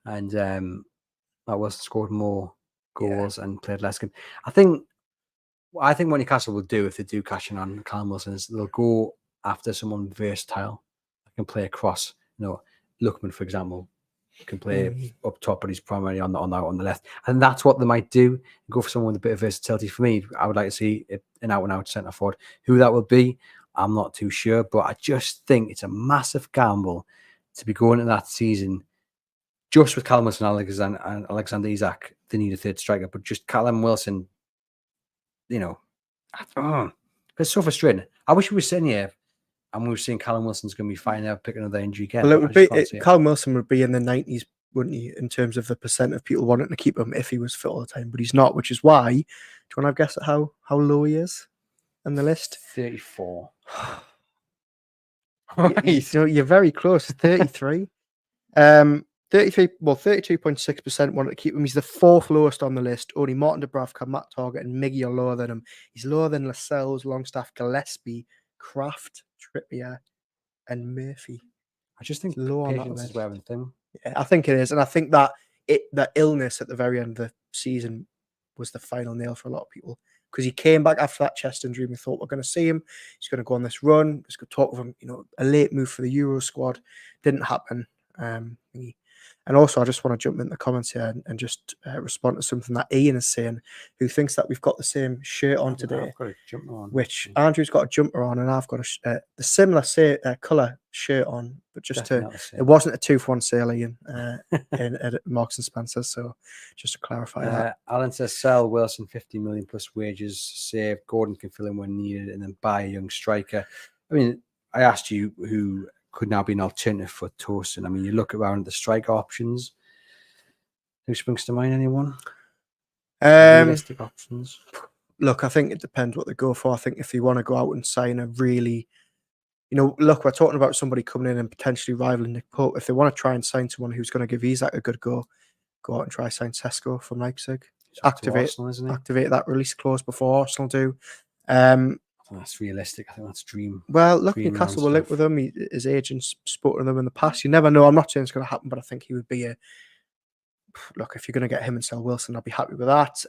Speaker 1: And that was scored more goals and played less game. I think what Newcastle will do if they do cash in on Callum Wilson is they'll go after someone versatile that can play across. Lookman, for example, can play up top, but he's primarily on the left. And that's what they might do. Go for someone with a bit of versatility. For me, I would like to see an out-and-out centre forward. Who that will be, I'm not too sure. But I just think it's a massive gamble to be going into that season just with Callum Wilson and Alexander Isak. They need a third striker, but just Callum Wilson, it's so frustrating. I wish we were sitting here and we were seeing Callum Wilson's going to be fine now, pick another injury again.
Speaker 2: Well, Callum Wilson would be in the 90s, wouldn't he, in terms of the percent of people wanting to keep him if he was fit all the time, but he's not, which is why. Do you want to have a guess at how low he is in the list?
Speaker 1: 34.
Speaker 2: Right. You're very close. 33. 32.6% wanted to keep him. He's the 4th lowest on the list. Only Martin Dubravka, Matt Target, and Miggy are lower than him. He's lower than Lascelles, Longstaff, Gillespie, Kraft, Trippier, and Murphy.
Speaker 1: I just think
Speaker 2: low on that
Speaker 1: patience is wearing thin.
Speaker 2: Yeah, I think it is, and I think that the illness at the very end of the season was the final nail for a lot of people, because he came back after that chest injury. We thought we're going to see him. He's going to go on this run. Let's go talk with him. A late move for the Euro squad didn't happen. And also, I just want to jump in the comments here and just respond to something that Ian is saying, who thinks that we've got the same shirt on today.
Speaker 1: I've got a jumper on.
Speaker 2: Which Andrew's got a jumper on, and I've got the similar colour shirt on, but just it wasn't a 2-for-1 sale, Ian, at Marks and Spencer. So just to clarify that.
Speaker 1: Alan says sell Wilson 50 million plus wages, save. Gordon can fill in when needed, and then buy a young striker. I mean, I asked you who could now be an alternative for Tosin. I mean, you look around at the striker options. Who springs to mind? Anyone? Realistic options.
Speaker 2: Look, I think it depends what they go for. I think if you want to go out and sign a really, look, we're talking about somebody coming in and potentially rivaling Nick Pope. If they want to try and sign someone who's going to give Isak a good go out and try sign Sesko from Leipzig. Activate that release clause before Arsenal do.
Speaker 1: That's realistic. I think that's dream.
Speaker 2: Well, look, Newcastle will link with him. His agents spoke to them in the past. You never know. I'm not saying it's going to happen, but I think he would be look, if you're going to get him and sell Wilson, I'll be happy with that.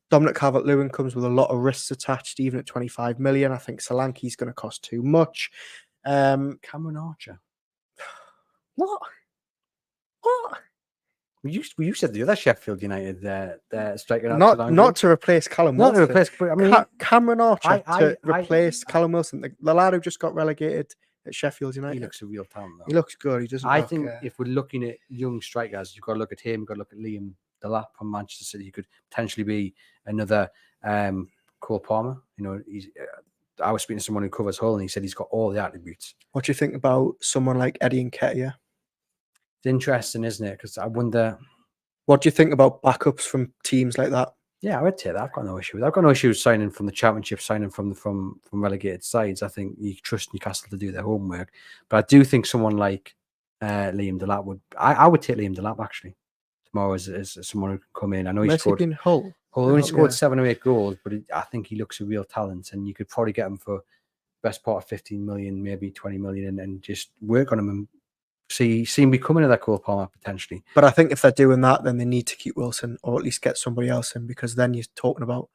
Speaker 2: Dominic Calvert-Lewin comes with a lot of risks attached, even at 25 million. I think Solanke's going to cost too much.
Speaker 1: Cameron Archer.
Speaker 2: What?
Speaker 1: You said the other Sheffield United they're striking out too long ago.
Speaker 2: Not to replace Callum
Speaker 1: Not
Speaker 2: Wilson.
Speaker 1: to replace, but I mean,
Speaker 2: Cameron Archer to
Speaker 1: I-
Speaker 2: replace Callum Wilson, the lad who just got relegated at Sheffield
Speaker 1: he
Speaker 2: United.
Speaker 1: looks a real talent, though.
Speaker 2: He looks good. He doesn't.
Speaker 1: I think if we're looking at young strikers, you've got to look at him. You've got to look at Liam Delap from Manchester City. He could potentially be another Cole Palmer. You know, I was speaking to someone who covers Hull, and he said he's got all the attributes.
Speaker 2: What do you think about someone like Eddie Nketiah?
Speaker 1: It's interesting, isn't it? Because I wonder.
Speaker 2: What do you think about backups from teams like that?
Speaker 1: Yeah, I would say that. I've got no issue with that. I've got no issue with signing from the Championship, signing from relegated sides. I think you trust Newcastle to do their homework. But I do think someone like Liam Delap would. I would take Liam Delap actually tomorrow as someone who can come in. I know he scored.
Speaker 2: Hull.
Speaker 1: Hull only scored 7 or 8 goals, but I think he looks a real talent, and you could probably get him for best part of 15 million, maybe 20 million, and just work on him and see him becoming another Cole Palmer potentially.
Speaker 2: But I think if they're doing that, then they need to keep Wilson or at least get somebody else in, because then you're talking about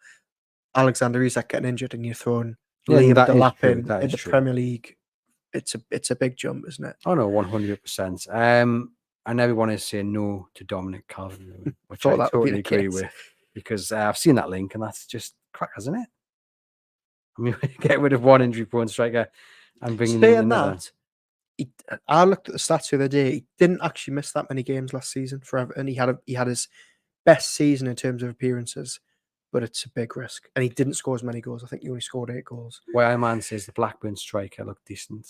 Speaker 2: Alexander Isak getting injured and you're throwing Liam Delap in the Premier League. It's a big jump, isn't it?
Speaker 1: Oh no, 100%. I never want to say no to Dominic Calvert-Lewin, which I totally agree with, because I've seen that link and that's just crack, isn't it? I mean, get rid of one injury-prone striker and bring in another.
Speaker 2: I looked at the stats the other day. He didn't actually miss that many games last season for Everton. He had his best season in terms of appearances, but it's a big risk. And he didn't score as many goals. I think he only scored 8 goals.
Speaker 1: Man says the Blackburn striker looked decent.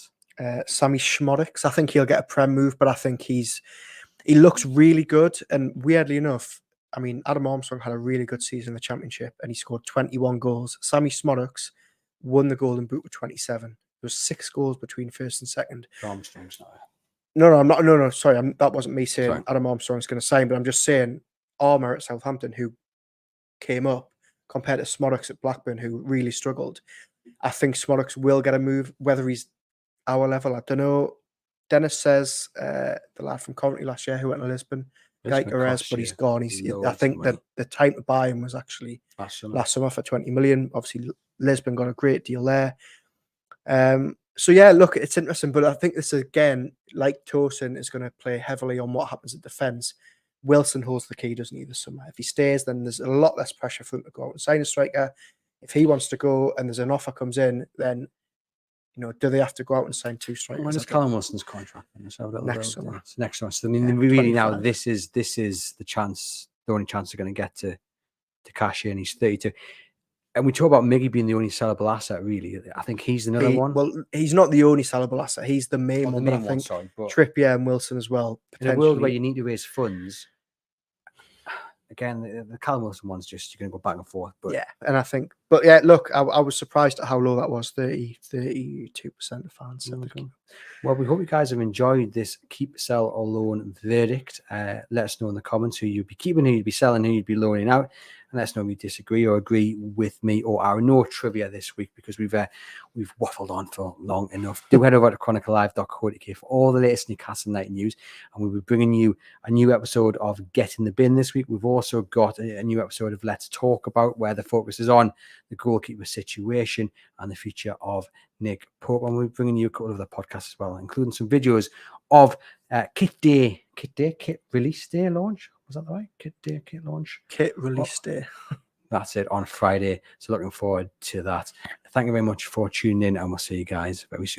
Speaker 2: Sammy Schmodix, I think he'll get a Prem move, but I think he looks really good. And weirdly enough, I mean, Adam Armstrong had a really good season in the Championship and he scored 21 goals. Sammy Schmodix won the Golden Boot with 27. There was 6 goals between first and second.
Speaker 1: Armstrong's not.
Speaker 2: No, I'm not. No, sorry. That wasn't me saying
Speaker 1: Sorry.
Speaker 2: Adam Armstrong's going to sign, but I'm just saying Armour at Southampton, who came up, compared to Smodix at Blackburn, who really struggled. I think Smodix will get a move, whether he's our level, I don't know. Dennis says the lad from Coventry last year who went to Lisbon, but he's gone. I think that the time to buy him was actually last summer for 20 million. Obviously, Lisbon got a great deal there. So yeah, look, it's interesting, but I think this again, like Tosin, is going to play heavily on what happens at defence. Wilson holds the key, doesn't he, this summer? If he stays, then there's a lot less pressure for him to go out and sign a striker. If he wants to go and there's an offer comes in, then do they have to go out and sign 2 strikers?
Speaker 1: When is Callum Wilson's contract?
Speaker 2: Next summer.
Speaker 1: Next summer. So I mean, really 25. Now this is the chance, the only chance they're going to get to cash in. He's 32. And we talk about Miggy being the only sellable asset, really. I think he's another one.
Speaker 2: Well, he's not the only sellable asset. He's the main one. I think Trippier and Wilson as well.
Speaker 1: In a world where you need to raise funds, again, the Callum Wilson one's just, you're going to go back and forth. But
Speaker 2: yeah, and I think, but yeah, look, I was surprised at how low that was. 32% of fans.
Speaker 1: Well, we hope you guys have enjoyed this keep, sell, or loan verdict. Let us know in the comments who you'd be keeping, who you'd be selling, who you'd be loaning out. And let us know if you disagree or agree with me or our no trivia this week, because we've waffled on for long enough. Do head over to chroniclelive.co.uk for all the latest Newcastle United news, and we'll be bringing you a new episode of Get in the Bin this week. We've also got a new episode of Let's Talk About, where the focus is on the goalkeeper situation and the future of Nick Pope, and we're bringing you a couple of other podcasts as well, including some videos of kit release day launch. Was that the right? Kit launch?
Speaker 2: Kit release day.
Speaker 1: That's it, on Friday. So looking forward to that. Thank you very much for tuning in, and we'll see you guys very soon.